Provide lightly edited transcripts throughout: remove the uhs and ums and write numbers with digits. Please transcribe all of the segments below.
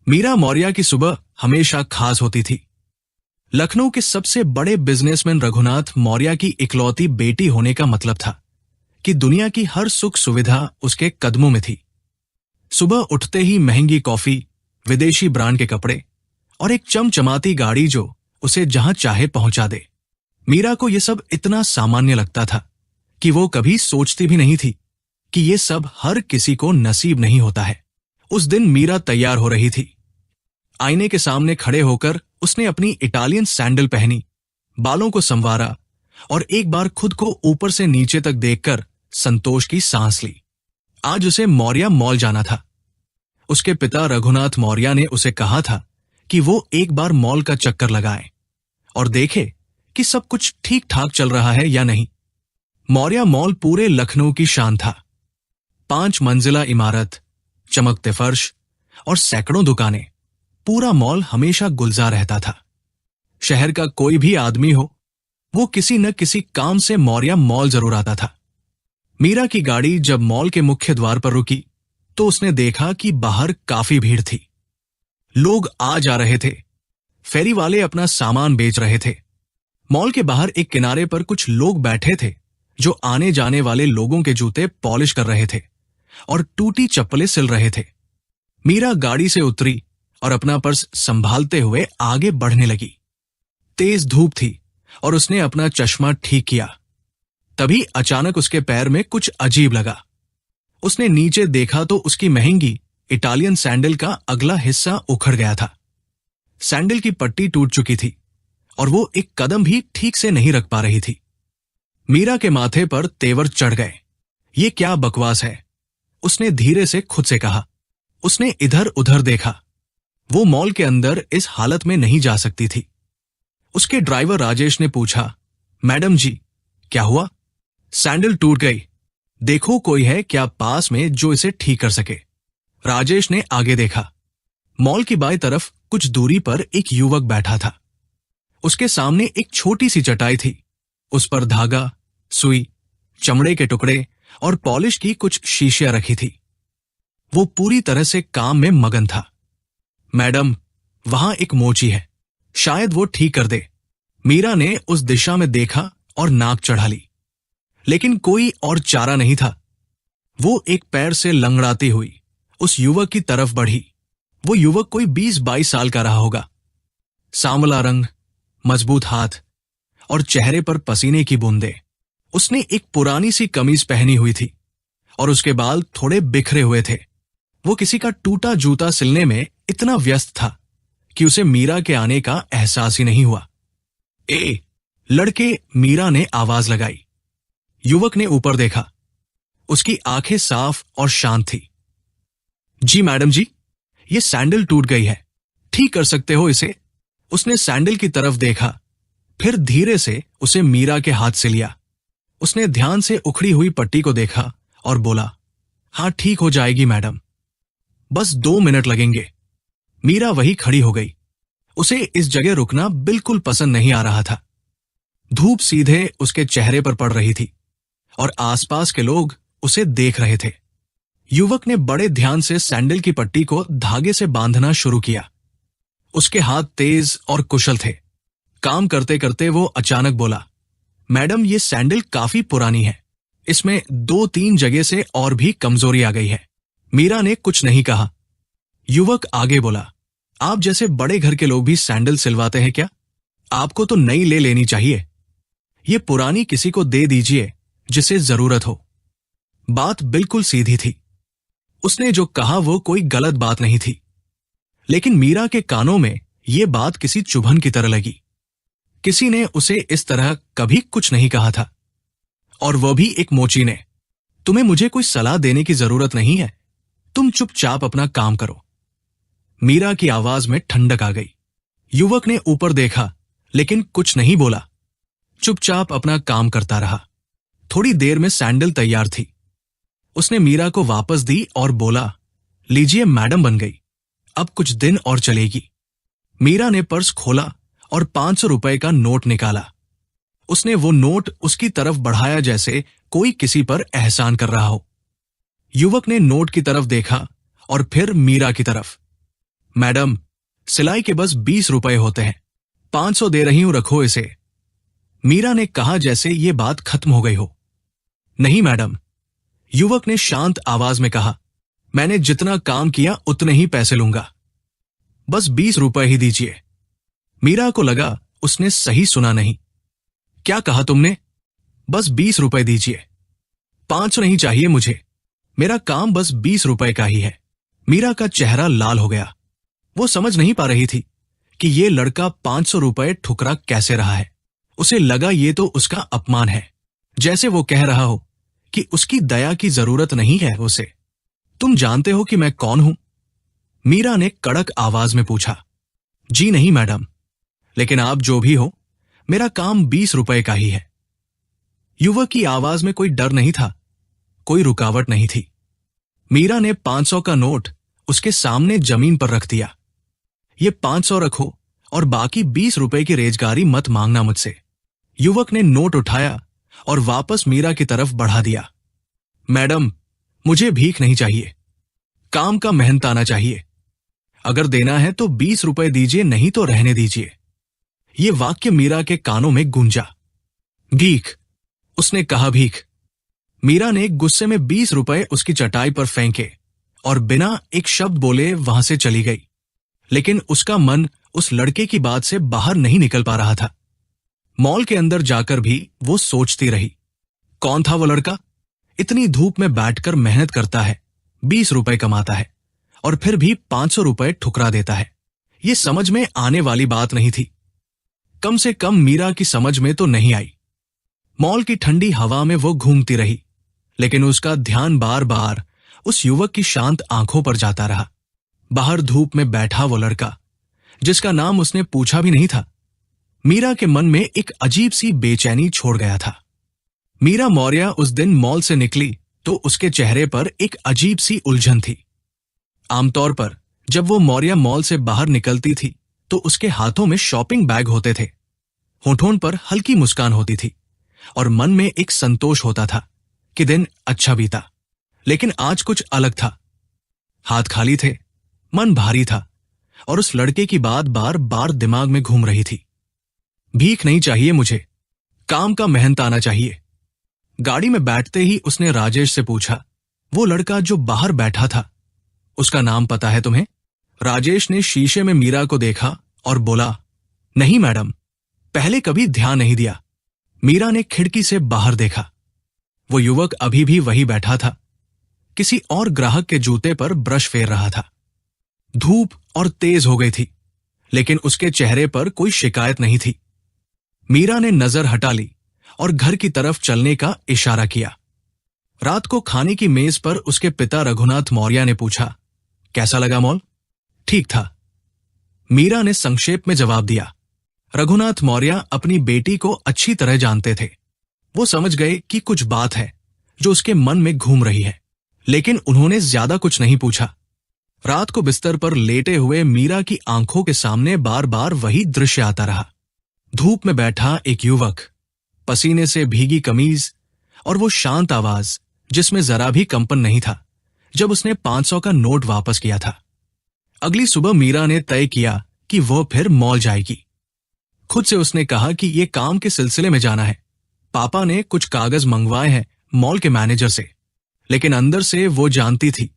मीरा मौर्य की सुबह हमेशा खास होती थी। लखनऊ के सबसे बड़े बिजनेसमैन रघुनाथ मौर्य की इकलौती बेटी होने का मतलब था कि दुनिया की हर सुख सुविधा उसके कदमों में थी। सुबह उठते ही महंगी कॉफी, विदेशी ब्रांड के कपड़े और एक चमचमाती गाड़ी जो उसे जहां चाहे पहुंचा दे। मीरा को यह सब इतना सामान्य लगता था कि वो कभी सोचती भी नहीं थी कि ये सब हर किसी को नसीब नहीं होता है। उस दिन मीरा तैयार हो रही थी। आईने के सामने खड़े होकर उसने अपनी इटालियन सैंडल पहनी, बालों को संवारा और एक बार खुद को ऊपर से नीचे तक देखकर संतोष की सांस ली। आज उसे मौर्य मॉल जाना था। उसके पिता रघुनाथ मौर्य ने उसे कहा था कि वो एक बार मॉल का चक्कर लगाए और देखे कि सब कुछ ठीक ठाक चल रहा है या नहीं। मौर्य मॉल पूरे लखनऊ की शान था। 5 मंजिला इमारत, चमकते फर्श और सैकड़ों दुकानें। पूरा मॉल हमेशा गुलजार रहता था। शहर का कोई भी आदमी हो, वो किसी न किसी काम से मौर्य मॉल जरूर आता था। मीरा की गाड़ी जब मॉल के मुख्य द्वार पर रुकी तो उसने देखा कि बाहर काफी भीड़ थी। लोग आ जा रहे थे। फेरी वाले अपना सामान बेच रहे थे। मॉल के बाहर एक किनारे पर कुछ लोग बैठे थे जो आने जाने वाले लोगों के जूते पॉलिश कर रहे थे और टूटी चप्पलें सिल रहे थे। मीरा गाड़ी से उतरी और अपना पर्स संभालते हुए आगे बढ़ने लगी। तेज धूप थी और उसने अपना चश्मा ठीक किया। तभी अचानक उसके पैर में कुछ अजीब लगा। उसने नीचे देखा तो उसकी महंगी इटालियन सैंडल का अगला हिस्सा उखड़ गया था। सैंडल की पट्टी टूट चुकी थी और वो एक कदम भी ठीक से नहीं रख पा रही थी। मीरा के माथे पर तेवर चढ़ गए। ये क्या बकवास है, उसने धीरे से खुद से कहा। उसने इधर उधर देखा। वो मॉल के अंदर इस हालत में नहीं जा सकती थी। उसके ड्राइवर राजेश ने पूछा, मैडम जी क्या हुआ? सैंडल टूट गई, देखो कोई है क्या पास में जो इसे ठीक कर सके? राजेश ने आगे देखा। मॉल की बाईं तरफ कुछ दूरी पर एक युवक बैठा था। उसके सामने एक छोटी सी चटाई थी। उस पर धागा, सुई, चमड़े के टुकड़े और पॉलिश की कुछ शीशियां रखी थी। वो पूरी तरह से काम में मगन था। मैडम, वहां एक मोची है, शायद वो ठीक कर दे। मीरा ने उस दिशा में देखा और नाक चढ़ा ली, लेकिन कोई और चारा नहीं था। वो एक पैर से लंगड़ाती हुई उस युवक की तरफ बढ़ी। वो युवक कोई 20-22 साल का रहा होगा। सांवला रंग, मजबूत हाथ और चेहरे पर पसीने की बूंदें। उसने एक पुरानी सी कमीज पहनी हुई थी और उसके बाल थोड़े बिखरे हुए थे। वो किसी का टूटा जूता सिलने में इतना व्यस्त था कि उसे मीरा के आने का एहसास ही नहीं हुआ। ए लड़के, मीरा ने आवाज लगाई। युवक ने ऊपर देखा। उसकी आंखें साफ और शांत थी। जी मैडम जी, ये सैंडल टूट गई है, ठीक कर सकते हो इसे? उसने सैंडल की तरफ देखा, फिर धीरे से उसे मीरा के हाथ से लिया। उसने ध्यान से उखड़ी हुई पट्टी को देखा और बोला, हां ठीक हो जाएगी मैडम, बस 2 मिनट लगेंगे। मीरा वही खड़ी हो गई। उसे इस जगह रुकना बिल्कुल पसंद नहीं आ रहा था। धूप सीधे उसके चेहरे पर पड़ रही थी और आसपास के लोग उसे देख रहे थे। युवक ने बड़े ध्यान से सैंडल की पट्टी को धागे से बांधना शुरू किया। उसके हाथ तेज और कुशल थे। काम करते करते वो अचानक बोला, मैडम ये सैंडल काफी पुरानी है, इसमें 2-3 जगह से और भी कमजोरी आ गई है। मीरा ने कुछ नहीं कहा। युवक आगे बोला, आप जैसे बड़े घर के लोग भी सैंडल सिलवाते हैं क्या? आपको तो नई ले लेनी चाहिए। ये पुरानी किसी को दे दीजिए जिसे जरूरत हो। बात बिल्कुल सीधी थी। उसने जो कहा वो कोई गलत बात नहीं थी, लेकिन मीरा के कानों में ये बात किसी चुभन की तरह लगी। किसी ने उसे इस तरह कभी कुछ नहीं कहा था, और वह भी एक मोची ने। तुम्हें मुझे कोई सलाह देने की जरूरत नहीं है, तुम चुपचाप अपना काम करो। मीरा की आवाज में ठंडक आ गई। युवक ने ऊपर देखा लेकिन कुछ नहीं बोला, चुपचाप अपना काम करता रहा। थोड़ी देर में सैंडल तैयार थी। उसने मीरा को वापस दी और बोला, लीजिए मैडम बन गई, अब कुछ दिन और चलेगी। मीरा ने पर्स खोला और 500 रुपए का नोट निकाला। उसने वो नोट उसकी तरफ बढ़ाया जैसे कोई किसी पर एहसान कर रहा हो। युवक ने नोट की तरफ देखा और फिर मीरा की तरफ। मैडम, सिलाई के बस 20 रुपए होते हैं, 500 दे रही हूं, रखो इसे। मीरा ने कहा जैसे ये बात खत्म हो गई हो। नहीं मैडम, युवक ने शांत आवाज में कहा, मैंने जितना काम किया उतने ही पैसे लूंगा, बस 20 रुपए ही दीजिए। मीरा को लगा उसने सही सुना नहीं। क्या कहा तुमने? बस 20 रुपए दीजिए। 500 नहीं चाहिए मुझे, मेरा काम बस 20 रुपए का ही है। मीरा का चेहरा लाल हो गया। वो समझ नहीं पा रही थी कि ये लड़का 500 रुपए ठुकरा कैसे रहा है। उसे लगा ये तो उसका अपमान है, जैसे वो कह रहा हो कि उसकी दया की जरूरत नहीं है उसे। तुम जानते हो कि मैं कौन हूं? मीरा ने कड़क आवाज में पूछा। जी नहीं मैडम, लेकिन आप जो भी हो, मेरा काम 20 रुपए का ही है। युवक की आवाज में कोई डर नहीं था, कोई रुकावट नहीं थी। मीरा ने 500 का नोट उसके सामने जमीन पर रख दिया। ये 500 रखो और बाकी 20 रुपए की रेजगारी मत मांगना मुझसे। युवक ने नोट उठाया और वापस मीरा की तरफ बढ़ा दिया। मैडम, मुझे भीख नहीं चाहिए, काम का मेहनताना चाहिए। अगर देना है तो 20 रुपए दीजिए, नहीं तो रहने दीजिए। ये वाक्य मीरा के कानों में गूंजा। भीख, उसने कहा, भीख। मीरा ने गुस्से में 20 रुपए उसकी चटाई पर फेंके और बिना एक शब्द बोले वहां से चली गई। लेकिन उसका मन उस लड़के की बात से बाहर नहीं निकल पा रहा था। मॉल के अंदर जाकर भी वो सोचती रही, कौन था वो लड़का? इतनी धूप में बैठकर मेहनत करता है, 20 रुपए कमाता है और फिर भी 500 रुपए ठुकरा देता है। ये समझ में आने वाली बात नहीं थी। कम से कम मीरा की समझ में तो नहीं आई। मॉल की ठंडी हवा में वो घूमती रही, लेकिन उसका ध्यान बार बार उस युवक की शांत आंखों पर जाता रहा। बाहर धूप में बैठा वो लड़का, जिसका नाम उसने पूछा भी नहीं था, मीरा के मन में एक अजीब सी बेचैनी छोड़ गया था। मीरा मौर्य उस दिन मॉल से निकली तो उसके चेहरे पर एक अजीब सी उलझन थी। आमतौर पर जब वो मौर्य मॉल से बाहर निकलती थी तो उसके हाथों में शॉपिंग बैग होते थे, होठों पर हल्की मुस्कान होती थी और मन में एक संतोष होता था कि दिन अच्छा बीता। लेकिन आज कुछ अलग था। हाथ खाली थे, मन भारी था और उस लड़के की बात बार बार दिमाग में घूम रही थी। भीख नहीं चाहिए मुझे, काम का मेहनताना चाहिए। गाड़ी में बैठते ही उसने राजेश से पूछा, वो लड़का जो बाहर बैठा था, उसका नाम पता है तुम्हें? राजेश ने शीशे में मीरा को देखा और बोला, नहीं मैडम, पहले कभी ध्यान नहीं दिया। मीरा ने खिड़की से बाहर देखा। वो युवक अभी भी वही बैठा था, किसी और ग्राहक के जूते पर ब्रश फेर रहा था। धूप और तेज हो गई थी, लेकिन उसके चेहरे पर कोई शिकायत नहीं थी। मीरा ने नजर हटा ली और घर की तरफ चलने का इशारा किया। रात को खाने की मेज पर उसके पिता रघुनाथ मौर्य ने पूछा, कैसा लगा मॉल? ठीक था, मीरा ने संक्षेप में जवाब दिया। रघुनाथ मौर्य अपनी बेटी को अच्छी तरह जानते थे। वो समझ गए कि कुछ बात है जो उसके मन में घूम रही है, लेकिन उन्होंने ज्यादा कुछ नहीं पूछा। रात को बिस्तर पर लेटे हुए मीरा की आंखों के सामने बार बार वही दृश्य आता रहा। धूप में बैठा एक युवक, पसीने से भीगी कमीज और वो शांत आवाज जिसमें जरा भी कंपन नहीं था जब उसने 500 का नोट वापस किया था। अगली सुबह मीरा ने तय किया कि वो फिर मॉल जाएगी। खुद से उसने कहा कि ये काम के सिलसिले में जाना है। पापा ने कुछ कागज मंगवाए हैं मॉल के मैनेजर से, लेकिन अंदर से वो जानती थी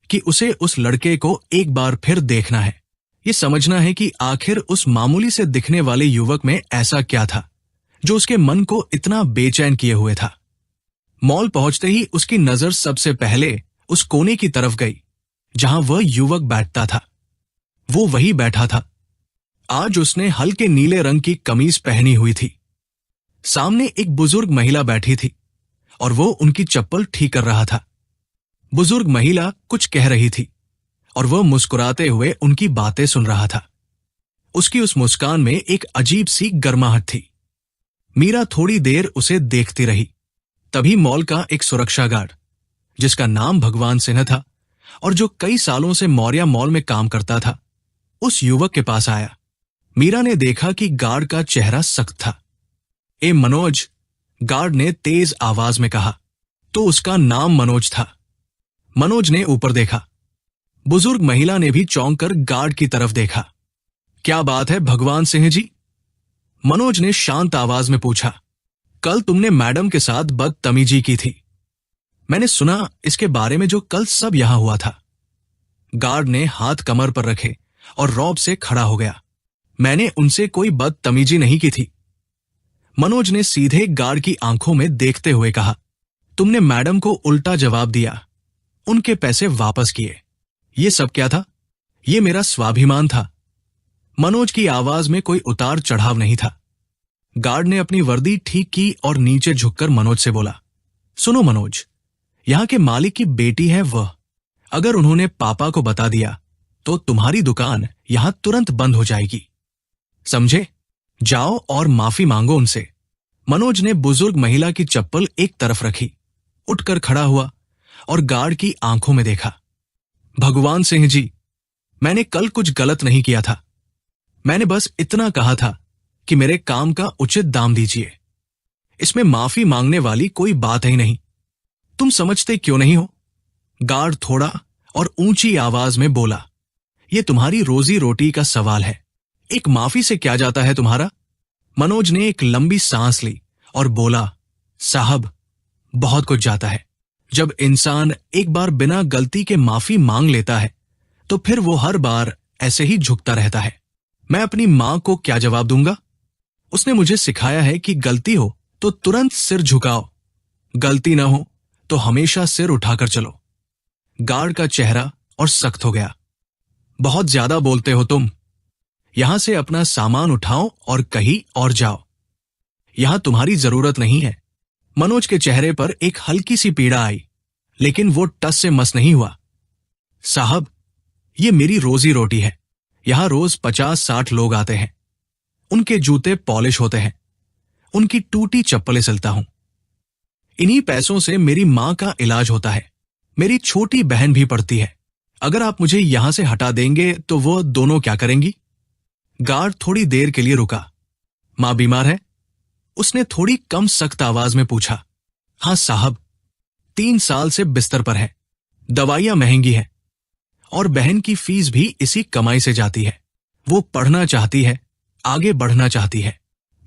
कि उसे उस लड़के को एक बार फिर देखना है। ये समझना है कि आखिर उस मामूली से दिखने वाले युवक में ऐसा क्या था जो उसके मन को इतना बेचैन किए हुए था। मॉल पहुंचते ही उसकी नजर सबसे पहले उस कोने की तरफ गई जहां वह युवक बैठता था। वो वही बैठा था। आज उसने हल्के नीले रंग की कमीज पहनी हुई थी। सामने एक बुजुर्ग महिला बैठी थी और वो उनकी चप्पल ठीक कर रहा था। बुजुर्ग महिला कुछ कह रही थी और वह मुस्कुराते हुए उनकी बातें सुन रहा था। उसकी उस मुस्कान में एक अजीब सी गर्माहट थी। मीरा थोड़ी देर उसे देखती रही। तभी मॉल का एक सुरक्षा गार्ड, जिसका नाम भगवान सिंह था और जो कई सालों से मौर्य मॉल में काम करता था, उस युवक के पास आया। मीरा ने देखा कि गार्ड का चेहरा सख्त था। ए मनोज, गार्ड ने तेज आवाज में कहा। तो उसका नाम मनोज था। मनोज ने ऊपर देखा। बुजुर्ग महिला ने भी चौंक कर गार्ड की तरफ देखा। क्या बात है भगवान सिंह जी? मनोज ने शांत आवाज में पूछा। कल तुमने मैडम के साथ बदतमीजी की थी। मैंने सुना इसके बारे में जो कल सब यहां हुआ था। गार्ड ने हाथ कमर पर रखे और रौब से खड़ा हो गया। मैंने उनसे कोई बदतमीजी नहीं की थी। मनोज ने सीधे गार्ड की आंखों में देखते हुए कहा, तुमने मैडम को उल्टा जवाब दिया, उनके पैसे वापस किए। ये सब क्या था? ये मेरा स्वाभिमान था। मनोज की आवाज में कोई उतार चढ़ाव नहीं था। गार्ड ने अपनी वर्दी ठीक की और नीचे झुककर मनोज से बोला, सुनो मनोज, यहां के मालिक की बेटी है वह। अगर उन्होंने पापा को बता दिया तो तुम्हारी दुकान यहां तुरंत बंद हो जाएगी, समझे? जाओ और माफी मांगो उनसे। मनोज ने बुजुर्ग महिला की चप्पल एक तरफ रखी, उठकर खड़ा हुआ और गार्ड की आंखों में देखा। भगवान सिंह जी, मैंने कल कुछ गलत नहीं किया था। मैंने बस इतना कहा था कि मेरे काम का उचित दाम दीजिए। इसमें माफी मांगने वाली कोई बात ही नहीं। तुम समझते क्यों नहीं हो? गार्ड थोड़ा और ऊंची आवाज में बोला, यह तुम्हारी रोजी रोटी का सवाल है, एक माफी से क्या जाता है तुम्हारा? मनोज ने एक लंबी सांस ली और बोला, साहब, बहुत कुछ जाता है। जब इंसान एक बार बिना गलती के माफी मांग लेता है तो फिर वो हर बार ऐसे ही झुकता रहता है। मैं अपनी मां को क्या जवाब दूंगा? उसने मुझे सिखाया है कि गलती हो तो तुरंत सिर झुकाओ, गलती ना हो तो हमेशा सिर उठाकर चलो। गार्ड का चेहरा और सख्त हो गया। बहुत ज्यादा बोलते हो तुम। यहां से अपना सामान उठाओ और कहीं और जाओ, यहां तुम्हारी जरूरत नहीं है। मनोज के चेहरे पर एक हल्की सी पीड़ा आई, लेकिन वो टस से मस नहीं हुआ। साहब, ये मेरी रोजी रोटी है। यहां रोज 50-60 लोग आते हैं। उनके जूते पॉलिश होते हैं, उनकी टूटी चप्पलें सिलता हूं। इन्हीं पैसों से मेरी मां का इलाज होता है। मेरी छोटी बहन भी पढ़ती है। अगर आप मुझे यहां से हटा देंगे तो वो दोनों क्या करेंगी? गार्ड थोड़ी देर के लिए रुका। मां बीमार है? उसने थोड़ी कम सख्त आवाज में पूछा। हां साहब, 3 साल से बिस्तर पर है। दवाइयां महंगी हैं और बहन की फीस भी इसी कमाई से जाती है। वो पढ़ना चाहती है, आगे बढ़ना चाहती है।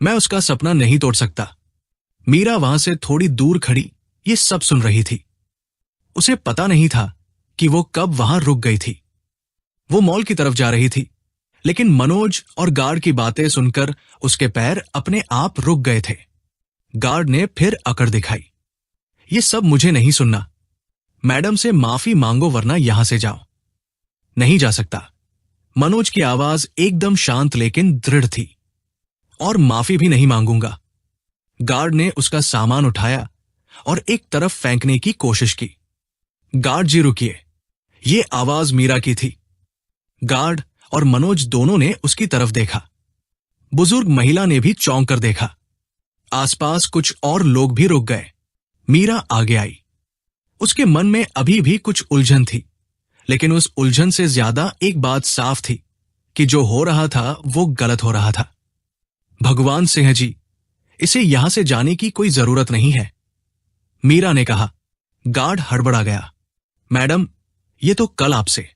मैं उसका सपना नहीं तोड़ सकता। मीरा वहां से थोड़ी दूर खड़ी ये सब सुन रही थी। उसे पता नहीं था कि वो कब वहां रुक गई थी। वो मॉल की तरफ जा रही थी, लेकिन मनोज और गार्ड की बातें सुनकर उसके पैर अपने आप रुक गए थे। गार्ड ने फिर अकड़ दिखाई। ये सब मुझे नहीं सुनना। मैडम से माफी मांगो वरना यहां से जाओ। नहीं जा सकता। मनोज की आवाज एकदम शांत लेकिन दृढ़ थी। और माफी भी नहीं मांगूंगा। गार्ड ने उसका सामान उठाया और एक तरफ फेंकने की कोशिश की। गार्ड जी रुकिए। ये आवाज मीरा की थी। गार्ड और मनोज दोनों ने उसकी तरफ देखा। बुजुर्ग महिला ने भी चौंक कर देखा। आसपास कुछ और लोग भी रुक गए। मीरा आगे आई। उसके मन में अभी भी कुछ उलझन थी, लेकिन उस उलझन से ज्यादा एक बात साफ थी कि जो हो रहा था वो गलत हो रहा था। भगवान सिंह जी, इसे यहां से जाने की कोई जरूरत नहीं है, मीरा ने कहा। गार्ड हड़बड़ा गया। मैडम, ये तो कल आपसे,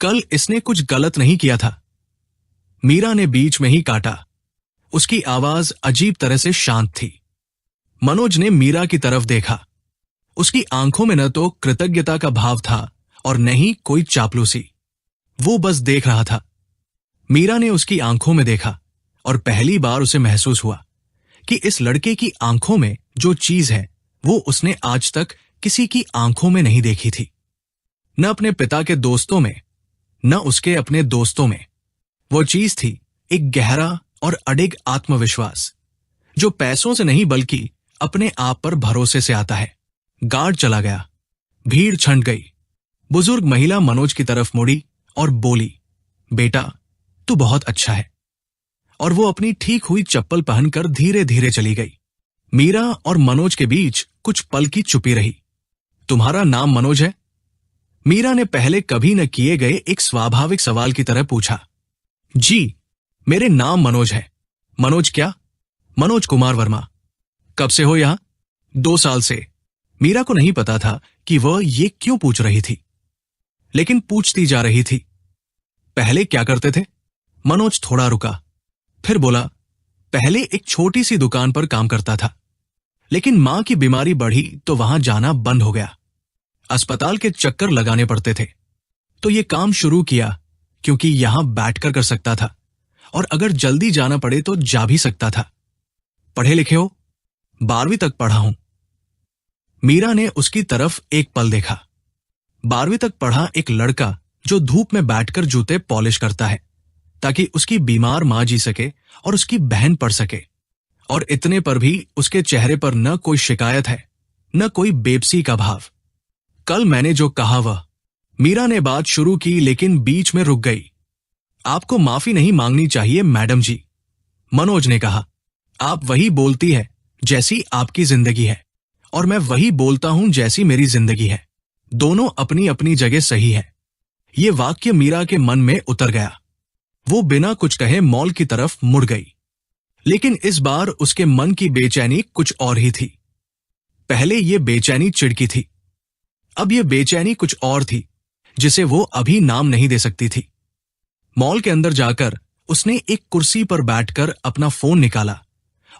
कल इसने कुछ गलत नहीं किया था। मीरा ने बीच में ही काटा। उसकी आवाज अजीब तरह से शांत थी। मनोज ने मीरा की तरफ देखा। उसकी आंखों में न तो कृतज्ञता का भाव था और न ही कोई चापलूसी। वो बस देख रहा था। मीरा ने उसकी आंखों में देखा और पहली बार उसे महसूस हुआ कि इस लड़के की आंखों में जो चीज है वो उसने आज तक किसी की आंखों में नहीं देखी थी। न अपने पिता के दोस्तों में, न उसके अपने दोस्तों में। वो चीज थी एक गहरा और अडिग आत्मविश्वास, जो पैसों से नहीं बल्कि अपने आप पर भरोसे से आता है। गार्ड चला गया। भीड़ छंट गई। बुजुर्ग महिला मनोज की तरफ मुड़ी और बोली, बेटा, तू बहुत अच्छा है। और वो अपनी ठीक हुई चप्पल पहनकर धीरे धीरे चली गई। मीरा और मनोज के बीच कुछ पल की चुप्पी रही। तुम्हारा नाम मनोज है? मीरा ने पहले कभी न किए गए एक स्वाभाविक सवाल की तरह पूछा। जी, मेरे नाम मनोज है। मनोज क्या? मनोज कुमार वर्मा। कब से हो यहां? 2 साल से। मीरा को नहीं पता था कि वह ये क्यों पूछ रही थी, लेकिन पूछती जा रही थी, पहले क्या करते थे? मनोज थोड़ा रुका, फिर बोला, पहले एक छोटी सी दुकान पर काम करता था, लेकिन मां की बीमारी बढ़ी तो वहां जाना बंद हो गया। अस्पताल के चक्कर लगाने पड़ते थे, तो ये काम शुरू किया क्योंकि यहां बैठकर कर सकता था और अगर जल्दी जाना पड़े तो जा भी सकता था। पढ़े लिखे हो? 12वीं तक पढ़ा हूं। मीरा ने उसकी तरफ एक पल देखा। 12वीं तक पढ़ा एक लड़का जो धूप में बैठकर जूते पॉलिश करता है ताकि उसकी बीमार मां जी सके और उसकी बहन पढ़ सके, और इतने पर भी उसके चेहरे पर न कोई शिकायत है न कोई बेबसी का भाव। कल मैंने जो कहा वह, मीरा ने बात शुरू की लेकिन बीच में रुक गई। आपको माफी नहीं मांगनी चाहिए मैडम जी, मनोज ने कहा। आप वही बोलती है जैसी आपकी जिंदगी है और मैं वही बोलता हूं जैसी मेरी जिंदगी है। दोनों अपनी अपनी जगह सही है। ये वाक्य मीरा के मन में उतर गया। वो बिना कुछ कहे मॉल की तरफ मुड़ गई, लेकिन इस बार उसके मन की बेचैनी कुछ और ही थी। पहले ये बेचैनी चिढ़ थी, अब ये बेचैनी कुछ और थी जिसे वो अभी नाम नहीं दे सकती थी। मॉल के अंदर जाकर उसने एक कुर्सी पर बैठकर अपना फोन निकाला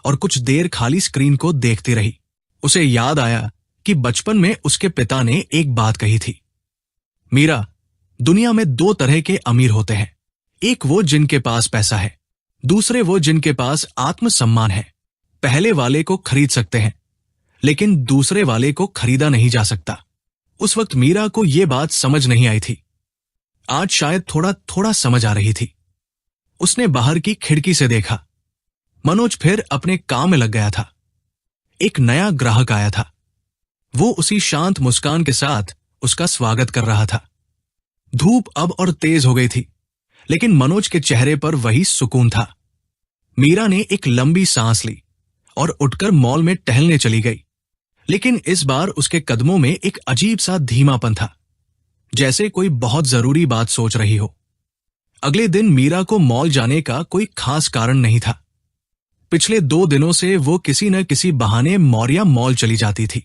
और कुछ देर खाली स्क्रीन को देखती रही। उसे याद आया कि बचपन में उसके पिता ने एक बात कही थी, मीरा, दुनिया में 2 तरह के अमीर होते हैं, एक वो जिनके पास पैसा है, दूसरे वो जिनके पास आत्मसम्मान है। पहले वाले को खरीद सकते हैं लेकिन दूसरे वाले को खरीदा नहीं जा सकता। उस वक्त मीरा को यह बात समझ नहीं आई थी। आज शायद थोड़ा थोड़ा समझ आ रही थी। उसने बाहर की खिड़की से देखा। मनोज फिर अपने काम में लग गया था। एक नया ग्राहक आया था। वो उसी शांत मुस्कान के साथ उसका स्वागत कर रहा था। धूप अब और तेज हो गई थी, लेकिन मनोज के चेहरे पर वही सुकून था। मीरा ने एक लंबी सांस ली और उठकर मॉल में टहलने चली गई, लेकिन इस बार उसके कदमों में एक अजीब सा धीमापन था, जैसे कोई बहुत जरूरी बात सोच रही हो। अगले दिन मीरा को मॉल जाने का कोई खास कारण नहीं था। पिछले 2 दिनों से वो किसी न किसी बहाने मौर्या मॉल चली जाती थी।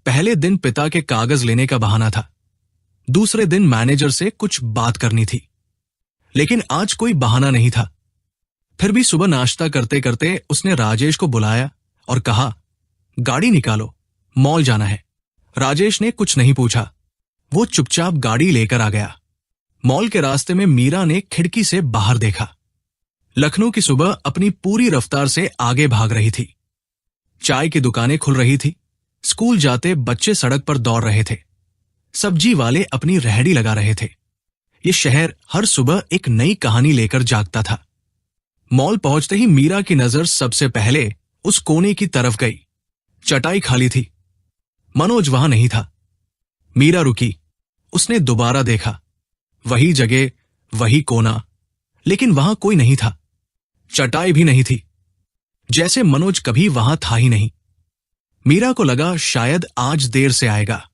पहले दिन पिता के कागज लेने का बहाना था, दूसरे दिन मैनेजर से कुछ बात करनी थी, लेकिन आज कोई बहाना नहीं था। फिर भी सुबह नाश्ता करते करते उसने राजेश को बुलाया और कहा, गाड़ी निकालो, मॉल जाना है। राजेश ने कुछ नहीं पूछा, वो चुपचाप गाड़ी लेकर आ गया। मॉल के रास्ते में मीरा ने खिड़की से बाहर देखा। लखनऊ की सुबह अपनी पूरी रफ्तार से आगे भाग रही थी। चाय की दुकानें खुल रही थी, स्कूल जाते बच्चे सड़क पर दौड़ रहे थे, सब्जी वाले अपनी रेहड़ी लगा रहे थे। ये शहर हर सुबह एक नई कहानी लेकर जागता था। मॉल पहुंचते ही मीरा की नजर सबसे पहले उस कोने की तरफ गई। चटाई खाली थी, मनोज वहां नहीं था। मीरा रुकी, उसने दोबारा देखा, वही जगह, वही कोना, लेकिन वहां कोई नहीं था। चटाई भी नहीं थी, जैसे मनोज कभी वहां था ही नहीं। मीरा को लगा शायद आज देर से आएगा।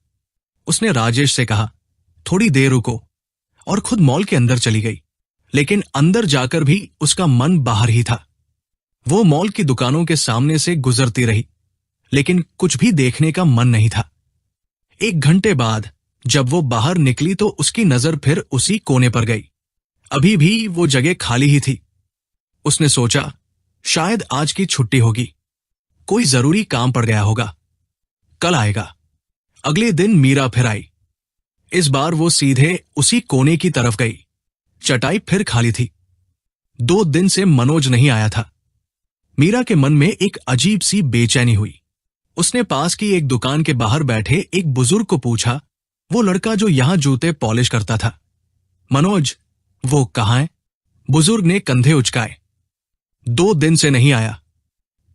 उसने राजेश से कहा, थोड़ी देर रुको, और खुद मॉल के अंदर चली गई। लेकिन अंदर जाकर भी उसका मन बाहर ही था। वो मॉल की दुकानों के सामने से गुजरती रही, लेकिन कुछ भी देखने का मन नहीं था। 1 घंटे बाद जब वो बाहर निकली तो उसकी नजर फिर उसी कोने पर गई। अभी भी वो जगह खाली ही थी। उसने सोचा, शायद आज की छुट्टी होगी, कोई जरूरी काम पड़ गया होगा, कल आएगा। अगले दिन मीरा फिर आई। इस बार वो सीधे उसी कोने की तरफ गई। चटाई फिर खाली थी। 2 दिन से मनोज नहीं आया था। मीरा के मन में एक अजीब सी बेचैनी हुई। उसने पास की एक दुकान के बाहर बैठे एक बुजुर्ग को पूछा, वो लड़का जो यहां जूते पॉलिश करता था, मनोज, वो कहां है? बुजुर्ग ने कंधे उचकाए। 2 दिन से नहीं आया,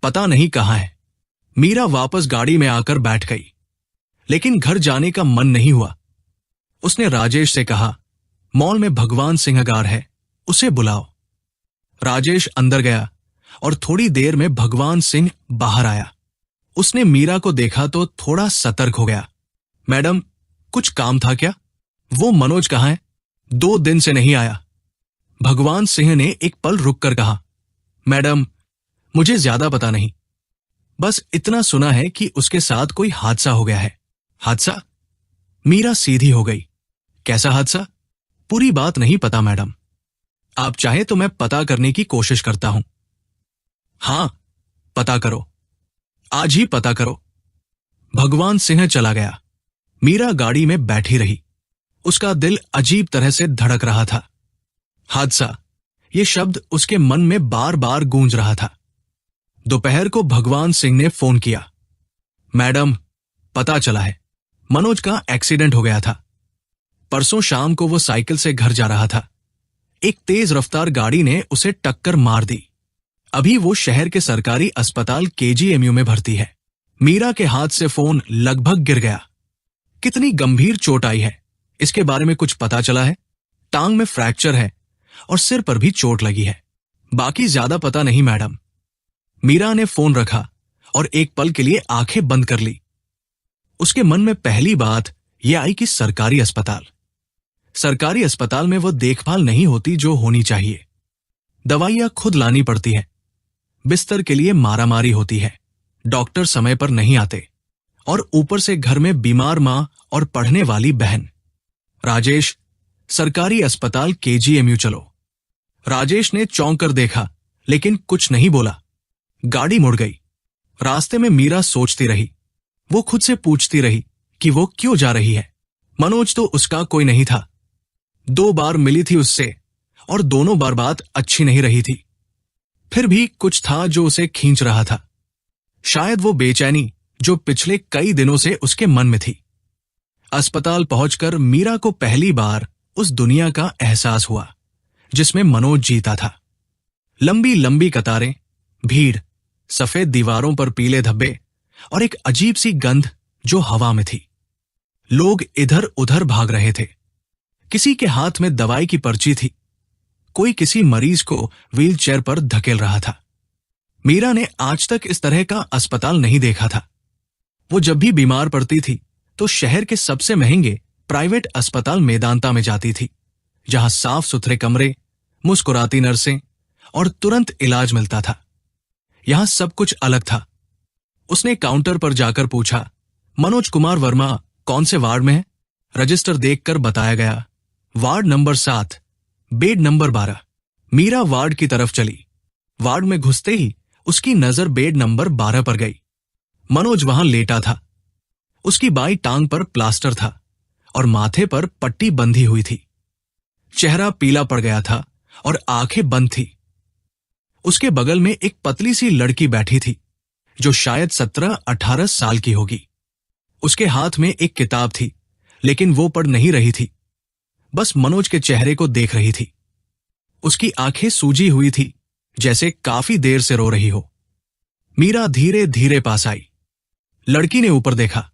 पता नहीं कहां है। मीरा वापस गाड़ी में आकर बैठ गई, लेकिन घर जाने का मन नहीं हुआ। उसने राजेश से कहा, मॉल में भगवान सिंहगार है, उसे बुलाओ। राजेश अंदर गया और थोड़ी देर में भगवान सिंह बाहर आया। उसने मीरा को देखा तो थोड़ा सतर्क हो गया। मैडम, कुछ काम था क्या? वो मनोज कहां है? 2 दिन से नहीं आया। भगवान सिंह ने एक पल रुककर कहा, मैडम, मुझे ज्यादा पता नहीं, बस इतना सुना है कि उसके साथ कोई हादसा हो गया है। हादसा? मीरा सीधी हो गई। कैसा हादसा? पूरी बात नहीं पता मैडम। आप चाहे तो मैं पता करने की कोशिश करता हूं। हां, पता करो, आज ही पता करो। भगवान सिंह चला गया। मीरा गाड़ी में बैठी रही। उसका दिल अजीब तरह से धड़क रहा था। हादसा, ये शब्द उसके मन में बार बार गूंज रहा था। दोपहर को भगवान सिंह ने फोन किया। मैडम, पता चला है, मनोज का एक्सीडेंट हो गया था। परसों शाम को वो साइकिल से घर जा रहा था। एक तेज रफ्तार गाड़ी ने उसे टक्कर मार दी। अभी वो शहर के सरकारी अस्पताल केजीएमयू में भर्ती है। मीरा के हाथ से फोन लगभग गिर गया। कितनी गंभीर चोट आई है, इसके बारे में कुछ पता चला है? टांग में फ्रैक्चर है और सिर पर भी चोट लगी है। बाकी ज्यादा पता नहीं मैडम। मीरा ने फोन रखा और एक पल के लिए आंखें बंद कर ली। उसके मन में पहली बात यह आई कि सरकारी अस्पताल में वो देखभाल नहीं होती जो होनी चाहिए। दवाइयां खुद लानी पड़ती है, बिस्तर के लिए मारामारी होती है, डॉक्टर समय पर नहीं आते, और ऊपर से घर में बीमार मां और पढ़ने वाली बहन। राजेश, सरकारी अस्पताल केजीएमयू चलो। राजेश ने चौंक कर देखा, लेकिन कुछ नहीं बोला। गाड़ी मुड़ गई। रास्ते में मीरा सोचती रही। वो खुद से पूछती रही कि वो क्यों जा रही है। मनोज तो उसका कोई नहीं था। 2 बार मिली थी उससे और दोनों बार बात अच्छी नहीं रही थी। फिर भी कुछ था जो उसे खींच रहा था। शायद वो बेचैनी जो पिछले कई दिनों से उसके मन में थी। अस्पताल पहुंचकर मीरा को पहली बार उस दुनिया का एहसास हुआ जिसमें मनोज जीता था। लंबी लंबी कतारें, भीड़, सफेद दीवारों पर पीले धब्बे और एक अजीब सी गंध जो हवा में थी। लोग इधर उधर भाग रहे थे। किसी के हाथ में दवाई की पर्ची थी। कोई किसी मरीज को व्हीलचेयर पर धकेल रहा था। मीरा ने आज तक इस तरह का अस्पताल नहीं देखा था। वो जब भी बीमार पड़ती थी तो शहर के सबसे महंगे प्राइवेट अस्पताल मेदांता में जाती थी, जहां साफ सुथरे कमरे, मुस्कुराती नर्सें और तुरंत इलाज मिलता था। यहां सब कुछ अलग था। उसने काउंटर पर जाकर पूछा, मनोज कुमार वर्मा कौन से वार्ड में है? रजिस्टर देखकर बताया गया, ward number 7, bed number 12। Meera ward की तरफ चली। वार्ड में घुसते ही उसकी नजर बेड नंबर 12 पर गई। मनोज वहां लेटा था। उसकी बाईं टांग पर प्लास्टर था और माथे पर पट्टी बंधी हुई थी। चेहरा पीला पड़ गया था और आंखें बंद थी। उसके बगल में एक पतली सी लड़की बैठी थी जो शायद 17-18 साल की होगी। उसके हाथ में एक किताब थी, लेकिन वो पढ़ नहीं रही थी, बस मनोज के चेहरे को देख रही थी। उसकी आंखें सूजी हुई थी, जैसे काफी देर से रो रही हो। मीरा धीरे धीरे पास आई। लड़की ने ऊपर देखा।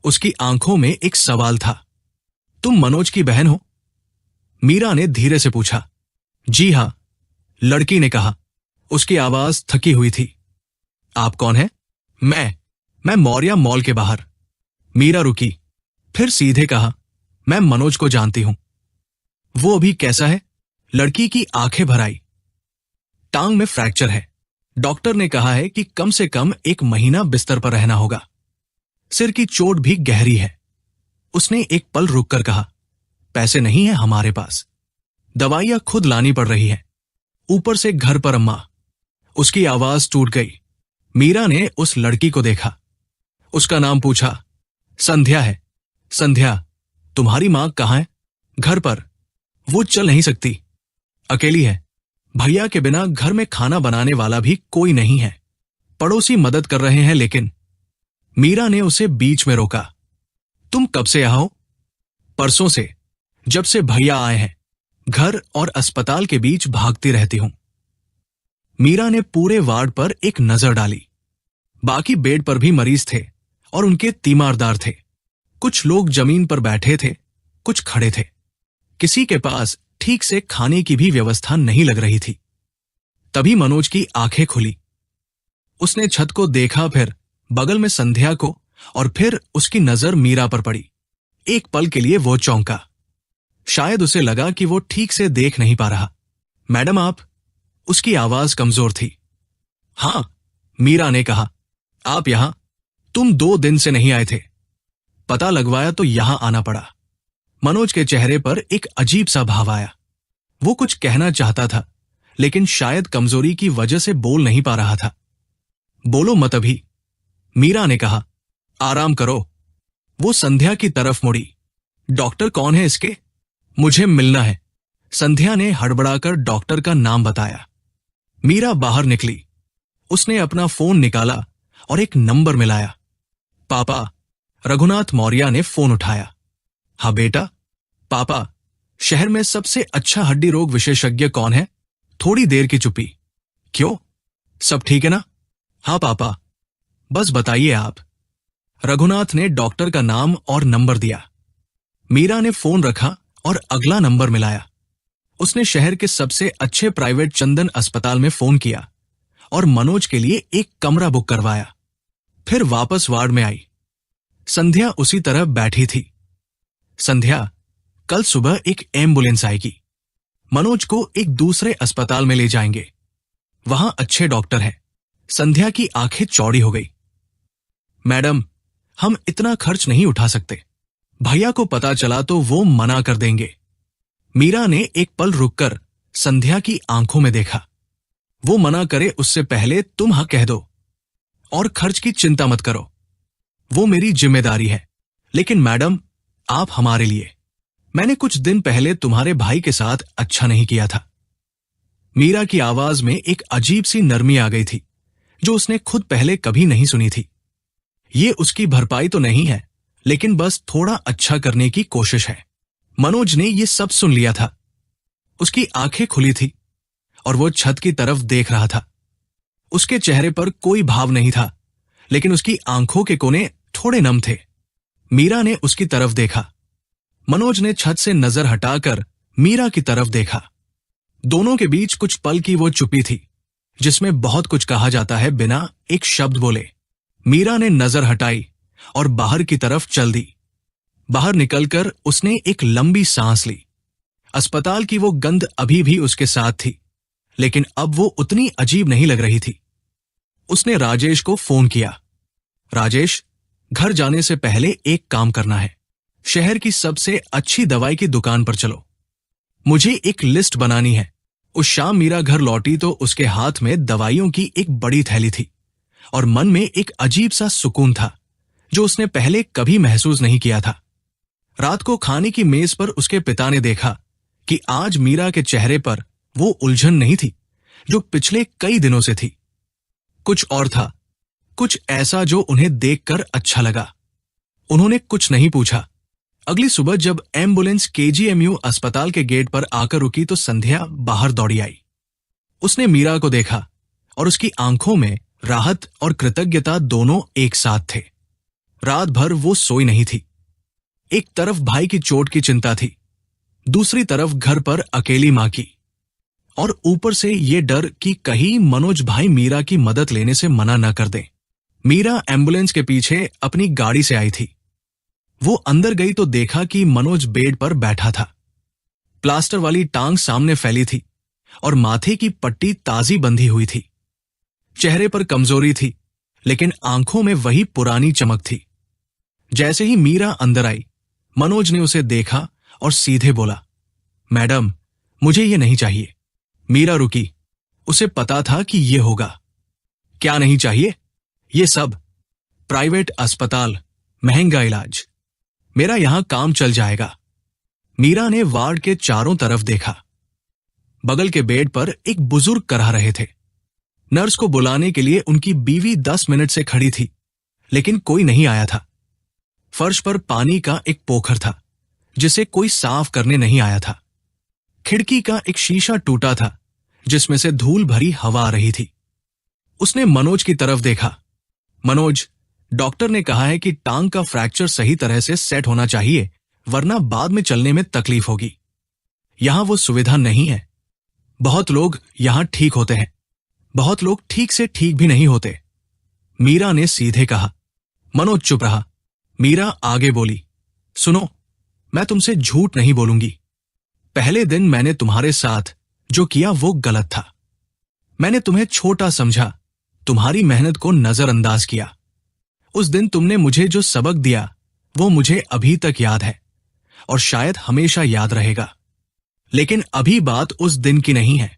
उसकी आंखों में एक सवाल था। तुम मनोज की बहन हो? मीरा ने धीरे से पूछा। जी हां, लड़की ने कहा। उसकी आवाज थकी हुई थी। आप कौन हैं? मैं मौर्या मॉल के बाहर। मीरा रुकी, फिर सीधे कहा, मैं मनोज को जानती हूं। वो अभी कैसा है? लड़की की आंखें भर आई। टांग में फ्रैक्चर है। डॉक्टर ने कहा है कि कम से कम 1 महीना बिस्तर पर रहना होगा। सिर की चोट भी गहरी है। उसने एक पल रुककर कहा, पैसे नहीं है हमारे पास। दवाइयां खुद लानी पड़ रही है, ऊपर से घर पर अम्मा। उसकी आवाज टूट गई। मीरा ने उस लड़की को देखा। उसका नाम पूछा। संध्या है। संध्या, तुम्हारी मां कहां है? घर पर। वो चल नहीं सकती, अकेली है। भैया के बिना घर में खाना बनाने वाला भी कोई नहीं है। पड़ोसी मदद कर रहे हैं लेकिन। मीरा ने उसे बीच में रोका। तुम कब से यहां हो? परसों से, जब से भैया आए हैं। घर और अस्पताल के बीच भागती रहती हूं। मीरा ने पूरे वार्ड पर एक नजर डाली। बाकी बेड पर भी मरीज थे और उनके तीमारदार थे। कुछ लोग जमीन पर बैठे थे, कुछ खड़े थे। किसी के पास ठीक से खाने की भी व्यवस्था नहीं लग रही थी। तभी मनोज की आंखें खुली। उसने छत को देखा, फिर बगल में संध्या को, और फिर उसकी नजर मीरा पर पड़ी। एक पल के लिए वो चौंका। शायद उसे लगा कि वो ठीक से देख नहीं पा रहा। मैडम आप? उसकी आवाज कमजोर थी। हां, मीरा ने कहा। आप यहां? तुम 2 दिन से नहीं आए थे। पता लगवाया तो यहां आना पड़ा। मनोज के चेहरे पर एक अजीब सा भाव आया। वो कुछ कहना चाहता था, लेकिन शायद कमजोरी की वजह से बोल नहीं पा रहा था। बोलो मत अभी, मीरा ने कहा। आराम करो। वो संध्या की तरफ मुड़ी। डॉक्टर कौन है इसके? मुझे मिलना है। संध्या ने हड़बड़ाकर डॉक्टर का नाम बताया। मीरा बाहर निकली। उसने अपना फोन निकाला और एक नंबर मिलाया। पापा, रघुनाथ मौर्य ने फोन उठाया। हाँ बेटा। पापा, शहर में सबसे अच्छा हड्डी रोग विशेषज्ञ कौन है? थोड़ी देर की चुप्पी। क्यों, सब ठीक है ना? हाँ पापा, बस बताइए आप। रघुनाथ ने डॉक्टर का नाम और नंबर दिया। मीरा ने फोन रखा और अगला नंबर मिलाया। उसने शहर के सबसे अच्छे प्राइवेट चंदन अस्पताल में फोन किया और मनोज के लिए एक कमरा बुक करवाया। फिर वापस वार्ड में आई। संध्या उसी तरह बैठी थी। संध्या, कल सुबह एक एम्बुलेंस आएगी। मनोज को एक दूसरे अस्पताल में ले जाएंगे। वहां अच्छे डॉक्टर हैं। संध्या की आंखें चौड़ी हो गई। मैडम, हम इतना खर्च नहीं उठा सकते। भैया को पता चला तो वो मना कर देंगे। मीरा ने एक पल रुककर संध्या की आंखों में देखा। वो मना करे उससे पहले तुम हाँ कह दो। और खर्च की चिंता मत करो, वो मेरी जिम्मेदारी है। लेकिन मैडम, आप हमारे लिए। मैंने कुछ दिन पहले तुम्हारे भाई के साथ अच्छा नहीं किया था। मीरा की आवाज में एक अजीब सी नरमी आ गई थी, जो उसने खुद पहले कभी नहीं सुनी थी। ये उसकी भरपाई तो नहीं है, लेकिन बस थोड़ा अच्छा करने की कोशिश है। मनोज ने ये सब सुन लिया था। उसकी आंखें खुली थी और वो छत की तरफ देख रहा था। उसके चेहरे पर कोई भाव नहीं था, लेकिन उसकी आंखों के कोने थोड़े नम थे। मीरा ने उसकी तरफ देखा। मनोज ने छत से नजर हटाकर मीरा की तरफ देखा। दोनों के बीच कुछ पल की वो चुप्पी थी, जिसमें बहुत कुछ कहा जाता है बिना एक शब्द बोले। मीरा ने नजर हटाई और बाहर की तरफ चल दी। बाहर निकलकर उसने एक लंबी सांस ली। अस्पताल की वो गंध अभी भी उसके साथ थी, लेकिन अब वो उतनी अजीब नहीं लग रही थी। उसने राजेश को फोन किया। राजेश, घर जाने से पहले एक काम करना है। शहर की सबसे अच्छी दवाई की दुकान पर चलो। मुझे एक लिस्ट बनानी है। उस शाम मीरा घर लौटी तो उसके हाथ में दवाइयों की एक बड़ी थैली थी और मन में एक अजीब सा सुकून था, जो उसने पहले कभी महसूस नहीं किया था। रात को खाने की मेज पर उसके पिता ने देखा कि आज मीरा के चेहरे पर वो उलझन नहीं थी जो पिछले कई दिनों से थी। कुछ और था, कुछ ऐसा जो उन्हें देखकर अच्छा लगा। उन्होंने कुछ नहीं पूछा। अगली सुबह जब एम्बुलेंस केजीएमयू अस्पताल के गेट पर आकर रुकी तो संध्या बाहर दौड़ी आई। उसने मीरा को देखा और उसकी आंखों में राहत और कृतज्ञता दोनों एक साथ थे। रात भर वो सोई नहीं थी। एक तरफ भाई की चोट की चिंता थी, दूसरी तरफ घर पर अकेली मां की, और ऊपर से ये डर कि कहीं मनोज भाई मीरा की मदद लेने से मना न कर दें। मीरा एम्बुलेंस के पीछे अपनी गाड़ी से आई थी। वो अंदर गई तो देखा कि मनोज बेड पर बैठा था। प्लास्टर वाली टांग सामने फैली थी और माथे की पट्टी ताजी बंधी हुई थी। चेहरे पर कमजोरी थी, लेकिन आंखों में वही पुरानी चमक थी। जैसे ही मीरा अंदर आई, मनोज ने उसे देखा और सीधे बोला, मैडम, मुझे ये नहीं चाहिए। मीरा रुकी। उसे पता था कि ये होगा। क्या नहीं चाहिए? ये सब। प्राइवेट अस्पताल, महंगा इलाज। मेरा यहां काम चल जाएगा। मीरा ने वार्ड के चारों तरफ देखा। बगल के बेड पर एक बुजुर्ग कराह रहे थे। नर्स को बुलाने के लिए उनकी बीवी 10 मिनट से खड़ी थी, लेकिन कोई नहीं आया था। फर्श पर पानी का एक पोखर था, जिसे कोई साफ करने नहीं आया था। खिड़की का एक शीशा टूटा था, जिसमें से धूल भरी हवा आ रही थी। उसने मनोज की तरफ देखा। मनोज, डॉक्टर ने कहा है कि टांग का फ्रैक्चर सही तरह से सेट होना चाहिए, वरना बाद में चलने में तकलीफ होगी। यहां वो सुविधा नहीं है। बहुत लोग यहां ठीक होते हैं, बहुत लोग ठीक से ठीक भी नहीं होते। मीरा ने सीधे कहा। मनोज चुप रहा। मीरा आगे बोली, सुनो, मैं तुमसे झूठ नहीं बोलूंगी। पहले दिन मैंने तुम्हारे साथ जो किया वो गलत था। मैंने तुम्हें छोटा समझा, तुम्हारी मेहनत को नजरअंदाज किया। उस दिन तुमने मुझे जो सबक दिया वो मुझे अभी तक याद है, और शायद हमेशा याद रहेगा। लेकिन अभी बात उस दिन की नहीं है,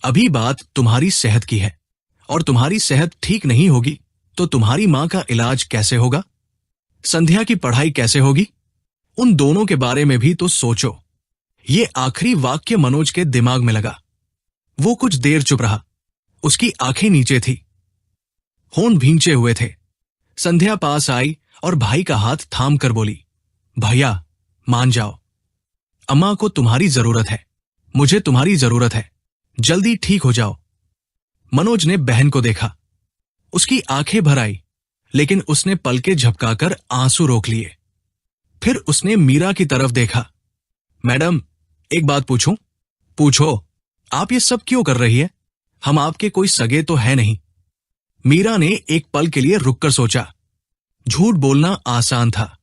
अभी बात तुम्हारी सेहत की है। और तुम्हारी सेहत ठीक नहीं होगी तो तुम्हारी मां का इलाज कैसे होगा, संध्या की पढ़ाई कैसे होगी, उन दोनों के बारे में भी तो सोचो। ये आखिरी वाक्य मनोज के दिमाग में लगा। वो कुछ देर चुप रहा, उसकी आंखें नीचे थी, होंठ भींचे हुए थे। संध्या पास आई और भाई का हाथ थाम कर बोली, भैया मान जाओ, अम्मा को तुम्हारी जरूरत है, मुझे तुम्हारी जरूरत है, जल्दी ठीक हो जाओ। मनोज ने बहन को देखा, उसकी आंखें भर आई, लेकिन उसने पलके झपकाकर आंसू रोक लिए। फिर उसने मीरा की तरफ देखा। मैडम, एक बात पूछूं? पूछो, आप ये सब क्यों कर रही है? हम आपके कोई सगे तो है नहीं। मीरा ने एक पल के लिए रुककर सोचा। झूठ बोलना आसान था,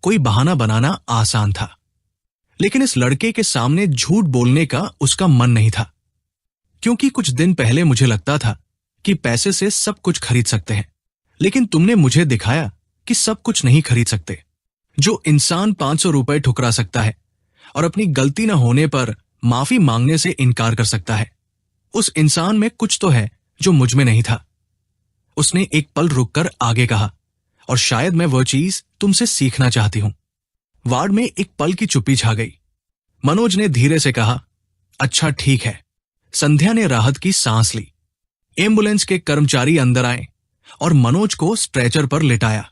कोई बहाना बनाना आसान था, लेकिन इस लड़के के सामने झूठ बोलने का उसका मन नहीं था। क्योंकि कुछ दिन पहले मुझे लगता था कि पैसे से सब कुछ खरीद सकते हैं, लेकिन तुमने मुझे दिखाया कि सब कुछ नहीं खरीद सकते। जो इंसान 500 रुपए ठुकरा सकता है और अपनी गलती न होने पर माफी मांगने से इनकार कर सकता है, उस इंसान में कुछ तो है जो मुझ में नहीं था। उसने एक पल रुककर आगे कहा, और शायद मैं वह चीज तुमसे सीखना चाहती हूं। वार्ड में एक पल की चुप्पी छा गई। मनोज ने धीरे से कहा, अच्छा ठीक है। संध्या ने राहत की सांस ली। एम्बुलेंस के कर्मचारी अंदर आए और मनोज को स्ट्रेचर पर लिटाया।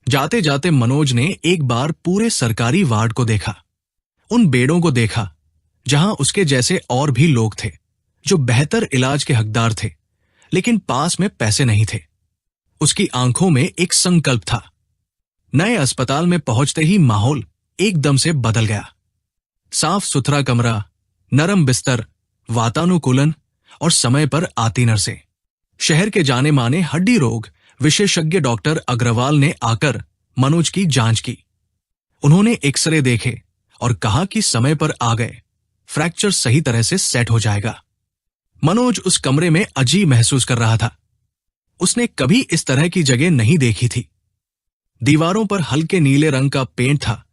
जाते जाते मनोज ने एक बार पूरे सरकारी वार्ड को देखा, उन बेडों को देखा जहां उसके जैसे और भी लोग थे जो बेहतर इलाज के हकदार थे, लेकिन पास में पैसे नहीं थे। उसकी आंखों में एक संकल्प था। नए अस्पताल में पहुंचते ही माहौल एकदम से बदल गया। साफ सुथरा कमरा, नरम बिस्तर, वातानुकूलन और समय पर आती नर्सें। शहर के जाने माने हड्डी रोग विशेषज्ञ डॉक्टर अग्रवाल ने आकर मनोज की जांच की। उन्होंने एक्सरे देखे और कहा कि समय पर आ गए, फ्रैक्चर सही तरह से सेट हो जाएगा। मनोज उस कमरे में अजीब महसूस कर रहा था। उसने कभी इस तरह की जगह नहीं देखी थी। दीवारों पर हल्के नीले रंग का पेंट था,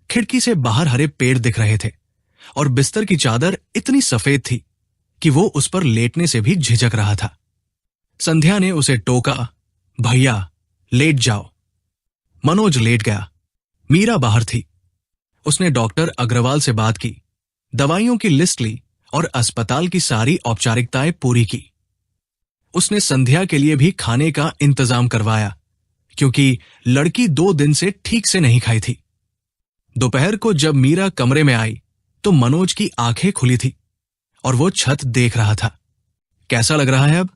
खिड़की से बाहर हरे पेड़ दिख रहे थे और बिस्तर की चादर इतनी सफेद थी कि वो उस पर लेटने से भी झिझक रहा था। संध्या ने उसे टोका, भैया लेट जाओ। मनोज लेट गया। मीरा बाहर थी। उसने डॉक्टर अग्रवाल से बात की, दवाइयों की लिस्ट ली और अस्पताल की सारी औपचारिकताएं पूरी की। उसने संध्या के लिए भी खाने का इंतजाम करवाया, क्योंकि लड़की 2 दिन से ठीक से नहीं खाई थी। दोपहर को जब मीरा कमरे में आई तो मनोज की आंखें खुली थी और वो छत देख रहा था। कैसा लग रहा है अब?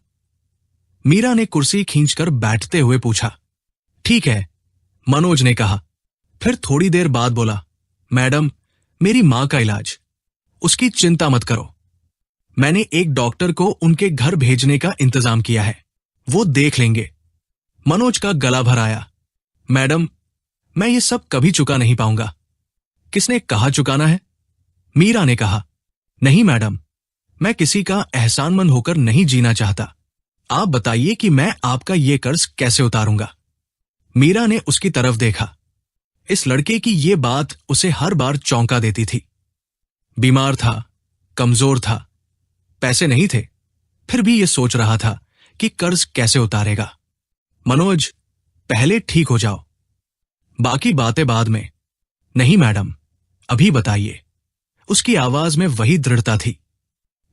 मीरा ने कुर्सी खींचकर बैठते हुए पूछा। ठीक है, मनोज ने कहा। फिर थोड़ी देर बाद बोला, मैडम, मेरी मां का इलाज, उसकी चिंता मत करो। मैंने एक डॉक्टर को उनके घर भेजने का इंतजाम किया है, वो देख लेंगे। मनोज का गला भर आया। मैडम, मैं ये सब कभी चुका नहीं पाऊंगा। किसने कहा चुकाना है? मीरा ने कहा। नहीं मैडम, मैं किसी का एहसानमंद होकर नहीं जीना चाहता। आप बताइए कि मैं आपका ये कर्ज कैसे उतारूंगा। मीरा ने उसकी तरफ देखा। इस लड़के की ये बात उसे हर बार चौंका देती थी। बीमार था, कमजोर था, पैसे नहीं थे, फिर भी ये सोच रहा था कि कर्ज कैसे उतारेगा। मनोज, पहले ठीक हो जाओ, बाकी बातें बाद में। नहीं मैडम, अभी बताइए। उसकी आवाज में वही दृढ़ता थी।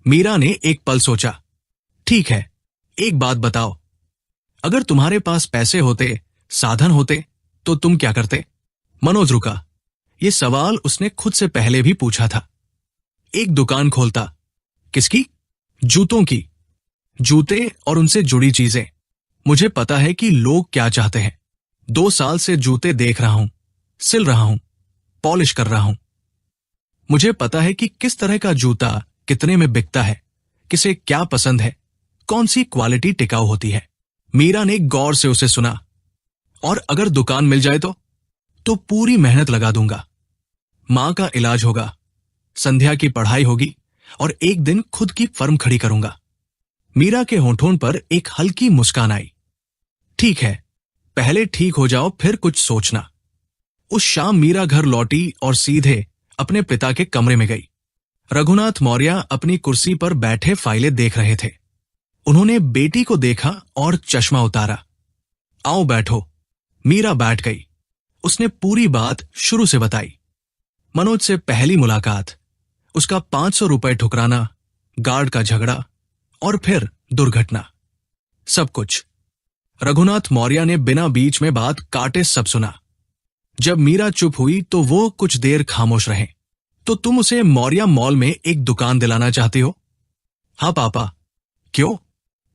मीरा ने एक पल सोचा। ठीक है, एक बात बताओ, अगर तुम्हारे पास पैसे होते, साधन होते, तो तुम क्या करते? मनोज रुका। यह सवाल उसने खुद से पहले भी पूछा था। एक दुकान खोलता। किसकी? जूतों की। जूते और उनसे जुड़ी चीजें। मुझे पता है कि लोग क्या चाहते हैं। 2 साल से जूते देख रहा हूं, सिल रहा हूं, पॉलिश कर रहा हूं। मुझे पता है कि किस तरह का जूता कितने में बिकता है, किसे क्या पसंद है, कौन सी क्वालिटी टिकाऊ होती है। मीरा ने गौर से उसे सुना। और अगर दुकान मिल जाए तो पूरी मेहनत लगा दूंगा। मां का इलाज होगा, संध्या की पढ़ाई होगी और एक दिन खुद की फर्म खड़ी करूंगा। मीरा के होठों पर एक हल्की मुस्कान आई। ठीक है, पहले ठीक हो जाओ, फिर कुछ सोचना। उस शाम मीरा घर लौटी और सीधे अपने पिता के कमरे में गई। रघुनाथ मौर्य अपनी कुर्सी पर बैठे फाइलें देख रहे थे। उन्होंने बेटी को देखा और चश्मा उतारा। आओ बैठो। मीरा बैठ गई। उसने पूरी बात शुरू से बताई। मनोज से पहली मुलाकात, उसका 500 रुपए ठुकराना, गार्ड का झगड़ा और फिर दुर्घटना, सब कुछ। रघुनाथ मौर्य ने बिना बीच में बात काटे सब सुना। जब मीरा चुप हुई तो वो कुछ देर खामोश रहे। तो तुम उसे मौर्य मॉल में एक दुकान दिलाना चाहती हो? हाँ पापा। क्यों?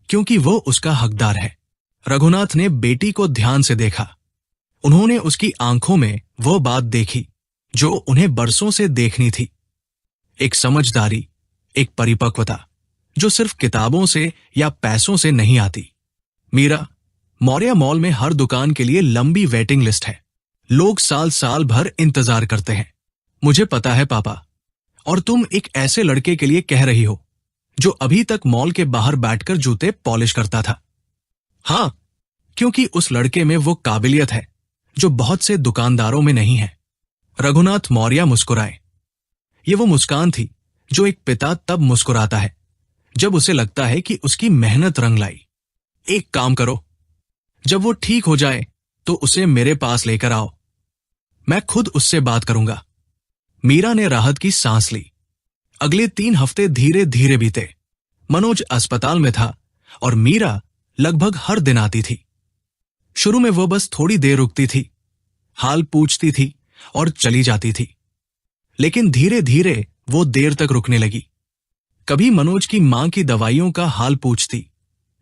क्योंकि वो उसका हकदार है। रघुनाथ ने बेटी को ध्यान से देखा। उन्होंने उसकी आंखों में वो बात देखी जो उन्हें बरसों से देखनी थी। एक समझदारी, एक परिपक्वता जो सिर्फ किताबों से या पैसों से नहीं आती। मीरा, मौर्य मॉल में हर दुकान के लिए लंबी वेटिंग लिस्ट है। लोग साल साल भर इंतजार करते हैं। मुझे पता है पापा। और तुम एक ऐसे लड़के के लिए कह रही हो जो अभी तक मॉल के बाहर बैठकर जूते पॉलिश करता था। हाँ, क्योंकि उस लड़के में वो काबिलियत है जो बहुत से दुकानदारों में नहीं है। रघुनाथ मौर्य मुस्कुराए। ये वो मुस्कान थी जो एक पिता तब मुस्कुराता है जब उसे लगता है कि उसकी मेहनत रंग लाई। एक काम करो, जब वो ठीक हो जाए तो उसे मेरे पास लेकर आओ। मैं खुद उससे बात करूंगा। मीरा ने राहत की सांस ली। अगले 3 हफ्ते धीरे धीरे बीते। मनोज अस्पताल में था और मीरा लगभग हर दिन आती थी। शुरू में वो बस थोड़ी देर रुकती थी, हाल पूछती थी और चली जाती थी। लेकिन धीरे धीरे वो देर तक रुकने लगी। कभी मनोज की मां की दवाइयों का हाल पूछती,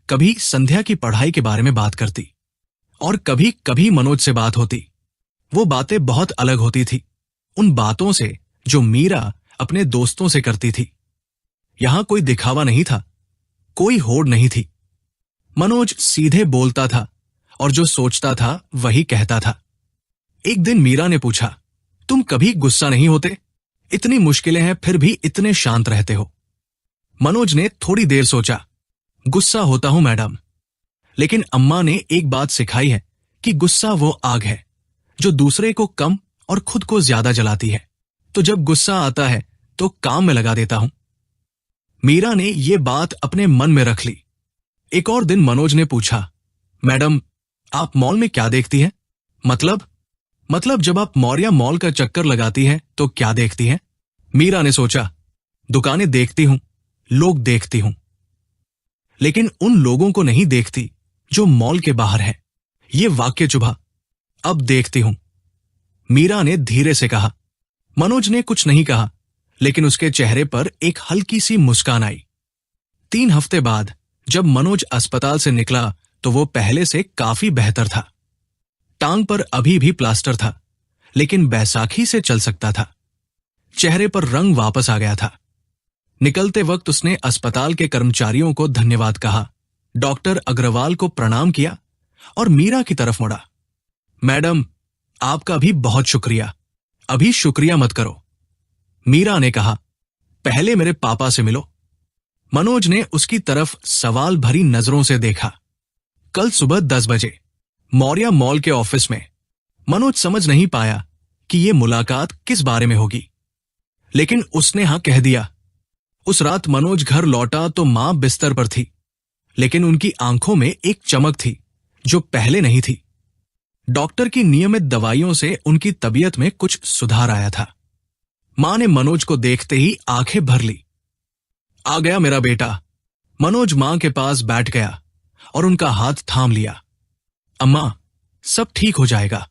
कभी संध्या की पढ़ाई के बारे में बात करती और कभी कभी मनोज से बात होती। वो बातें बहुत अलग होती थी उन बातों से जो मीरा अपने दोस्तों से करती थी। यहां कोई दिखावा नहीं था, कोई होड़ नहीं थी। मनोज सीधे बोलता था और जो सोचता था वही कहता था। एक दिन मीरा ने पूछा, तुम कभी गुस्सा नहीं होते? इतनी मुश्किलें हैं फिर भी इतने शांत रहते हो। मनोज ने थोड़ी देर सोचा। गुस्सा होता हूं मैडम, लेकिन अम्मा ने एक बात सिखाई है कि गुस्सा वो आग है जो दूसरे को कम और खुद को ज्यादा जलाती है। तो जब गुस्सा आता है तो काम में लगा देता हूं। मीरा ने ये बात अपने मन में रख ली। एक और दिन मनोज ने पूछा, मैडम आप मॉल में क्या देखती हैं? मतलब जब आप मौर्य मॉल का चक्कर लगाती हैं तो क्या देखती हैं? मीरा ने सोचा, दुकानें देखती हूं, लोग देखती हूं, लेकिन उन लोगों को नहीं देखती जो मॉल के बाहर हैं। ये वाक्य चुभा। अब देखती हूं, मीरा ने धीरे से कहा। मनोज ने कुछ नहीं कहा, लेकिन उसके चेहरे पर एक हल्की सी मुस्कान आई। 3 हफ्ते बाद जब मनोज अस्पताल से निकला तो वो पहले से काफी बेहतर था। टांग पर अभी भी प्लास्टर था, लेकिन बैसाखी से चल सकता था। चेहरे पर रंग वापस आ गया था। निकलते वक्त उसने अस्पताल के कर्मचारियों को धन्यवाद कहा, डॉक्टर अग्रवाल को प्रणाम किया और मीरा की तरफ मुड़ा। मैडम आपका भी बहुत शुक्रिया। अभी शुक्रिया मत करो, मीरा ने कहा। पहले मेरे पापा से मिलो। मनोज ने उसकी तरफ सवाल भरी नजरों से देखा। कल सुबह 10 बजे मौर्य मॉल के ऑफिस में। मनोज समझ नहीं पाया कि यह मुलाकात किस बारे में होगी, लेकिन उसने हां कह दिया। उस रात मनोज घर लौटा तो मां बिस्तर पर थी, लेकिन उनकी आंखों में एक चमक थी जो पहले नहीं थी। डॉक्टर की नियमित दवाइयों से उनकी तबीयत में कुछ सुधार आया था। मां ने मनोज को देखते ही आंखें भर ली। आ गया मेरा बेटा। मनोज मां के पास बैठ गया और उनका हाथ थाम लिया। अम्मा, सब ठीक हो जाएगा।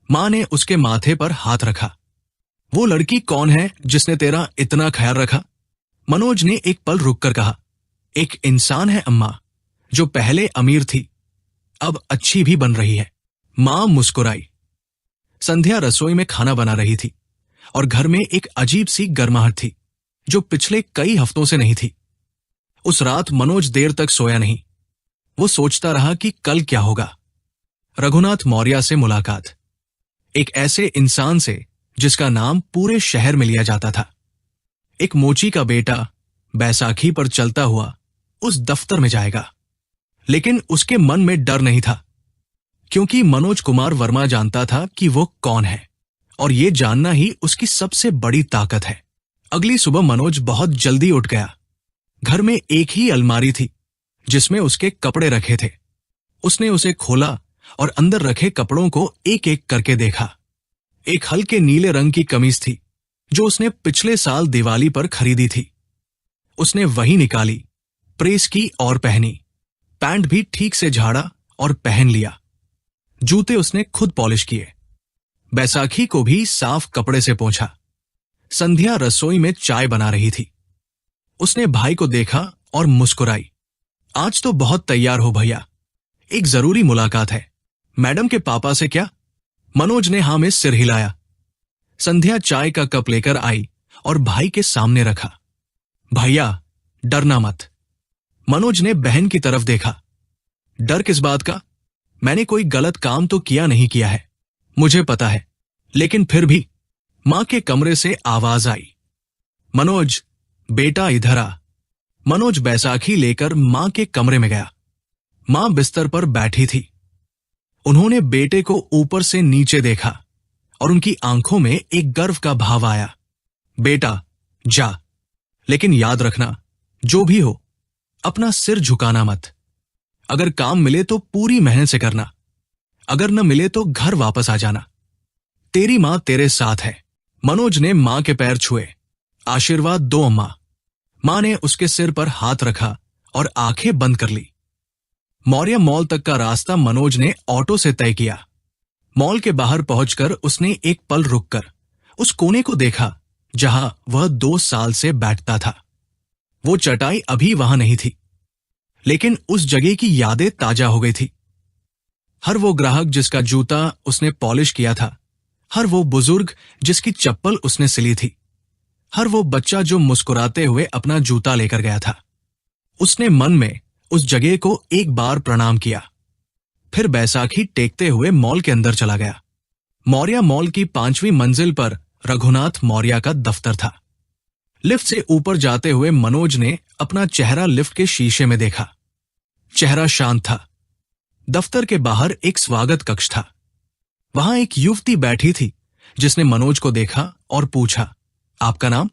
मां ने उसके माथे पर हाथ रखा। वो लड़की कौन है जिसने तेरा इतना ख्याल रखा? मनोज ने एक पल रुककर कहा। एक इंसान है अम्मा, जो पहले अमीर थी, अब अच्छी भी बन रही है। मां मुस्कुराई। संध्या रसोई में खाना बना रही थी और घर में एक अजीब सी गर्माहट थी जो पिछले कई हफ्तों से नहीं थी। उस रात मनोज देर तक सोया नहीं। वो सोचता रहा कि कल क्या होगा। रघुनाथ मौर्य से मुलाकात, एक ऐसे इंसान से जिसका नाम पूरे शहर में लिया जाता था। एक मोची का बेटा बैसाखी पर चलता हुआ उस दफ्तर में जाएगा, लेकिन उसके मन में डर नहीं था। क्योंकि मनोज कुमार वर्मा जानता था कि वो कौन है और ये जानना ही उसकी सबसे बड़ी ताकत है। अगली सुबह मनोज बहुत जल्दी उठ गया। घर में एक ही अलमारी थी जिसमें उसके कपड़े रखे थे। उसने उसे खोला और अंदर रखे कपड़ों को एक एक करके देखा। एक हल्के नीले रंग की कमीज थी जो उसने पिछले साल दिवाली पर खरीदी थी। उसने वही निकाली, प्रेस की और पहनी। पैंट भी ठीक से झाड़ा और पहन लिया। जूते उसने खुद पॉलिश किए। बैसाखी को भी साफ कपड़े से पोंछा। संध्या रसोई में चाय बना रही थी। उसने भाई को देखा और मुस्कुराई। आज तो बहुत तैयार हो भैया, एक जरूरी मुलाकात है। मैडम के पापा से क्या? मनोज ने हाँ में सिर हिलाया। संध्या चाय का कप लेकर आई और भाई के सामने रखा। भैया, डरना मत। मनोज ने बहन की तरफ देखा। डर किस बात का? मैंने कोई गलत काम तो किया नहीं किया है, मुझे पता है, लेकिन फिर भी। मां के कमरे से आवाज आई, मनोज बेटा इधर आ। मनोज बैसाखी लेकर मां के कमरे में गया। मां बिस्तर पर बैठी थी। उन्होंने बेटे को ऊपर से नीचे देखा और उनकी आंखों में एक गर्व का भाव आया। बेटा जा, लेकिन याद रखना, जो भी हो अपना सिर झुकाना मत। अगर काम मिले तो पूरी मेहनत से करना, अगर न मिले तो घर वापस आ जाना। तेरी मां तेरे साथ है। मनोज ने मां के पैर छुए। आशीर्वाद दो अम्मा। मां ने उसके सिर पर हाथ रखा और आंखें बंद कर ली। मौर्य मॉल तक का रास्ता मनोज ने ऑटो से तय किया। मॉल के बाहर पहुंचकर उसने एक पल रुककर उस कोने को देखा जहां वह 2 साल से बैठता था। वो चटाई अभी वहां नहीं थी, लेकिन उस जगह की यादें ताजा हो गई थी। हर वो ग्राहक जिसका जूता उसने पॉलिश किया था, हर वो बुजुर्ग जिसकी चप्पल उसने सिली थी, हर वो बच्चा जो मुस्कुराते हुए अपना जूता लेकर गया था। उसने मन में उस जगह को एक बार प्रणाम किया, फिर बैसाखी टेकते हुए मॉल के अंदर चला गया। मौर्या मॉल की 5वीं मंजिल पर रघुनाथ मौर्या का दफ्तर था। लिफ्ट से ऊपर जाते हुए मनोज ने अपना चेहरा लिफ्ट के शीशे में देखा। चेहरा शांत था। दफ्तर के बाहर एक स्वागत कक्ष था। वहां एक युवती बैठी थी जिसने मनोज को देखा और पूछा, आपका नाम?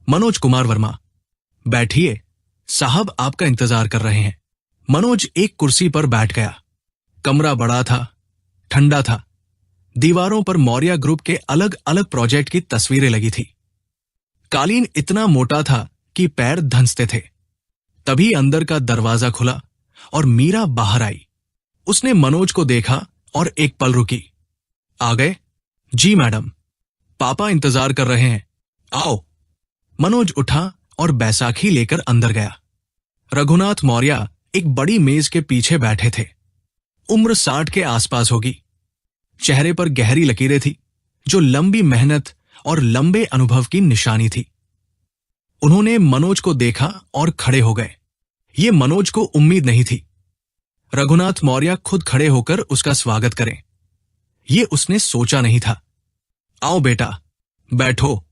मनोज कुमार वर्मा। बैठिए, साहब आपका इंतजार कर रहे हैं। मनोज एक कुर्सी पर बैठ गया। कमरा बड़ा था, ठंडा था। दीवारों पर मौर्या ग्रुप के अलग अलग प्रोजेक्ट की तस्वीरें लगी थी। कालीन इतना मोटा था कि पैर धंसते थे। तभी अंदर का दरवाजा खुला और मीरा बाहर आई। उसने मनोज को देखा और एक पल रुकी। आ गए? जी मैडम, पापा इंतजार कर रहे हैं, आओ। मनोज उठा और बैसाखी लेकर अंदर गया। रघुनाथ मौर्या एक बड़ी मेज के पीछे बैठे थे। उम्र 60 के आसपास होगी। चेहरे पर गहरी लकीरें थी जो लंबी मेहनत और लंबे अनुभव की निशानी थी। उन्होंने मनोज को देखा और खड़े हो गए। ये मनोज को उम्मीद नहीं थी। रघुनाथ मौर्य खुद खड़े होकर उसका स्वागत करें, ये उसने सोचा नहीं था। आओ बेटा, बैठो।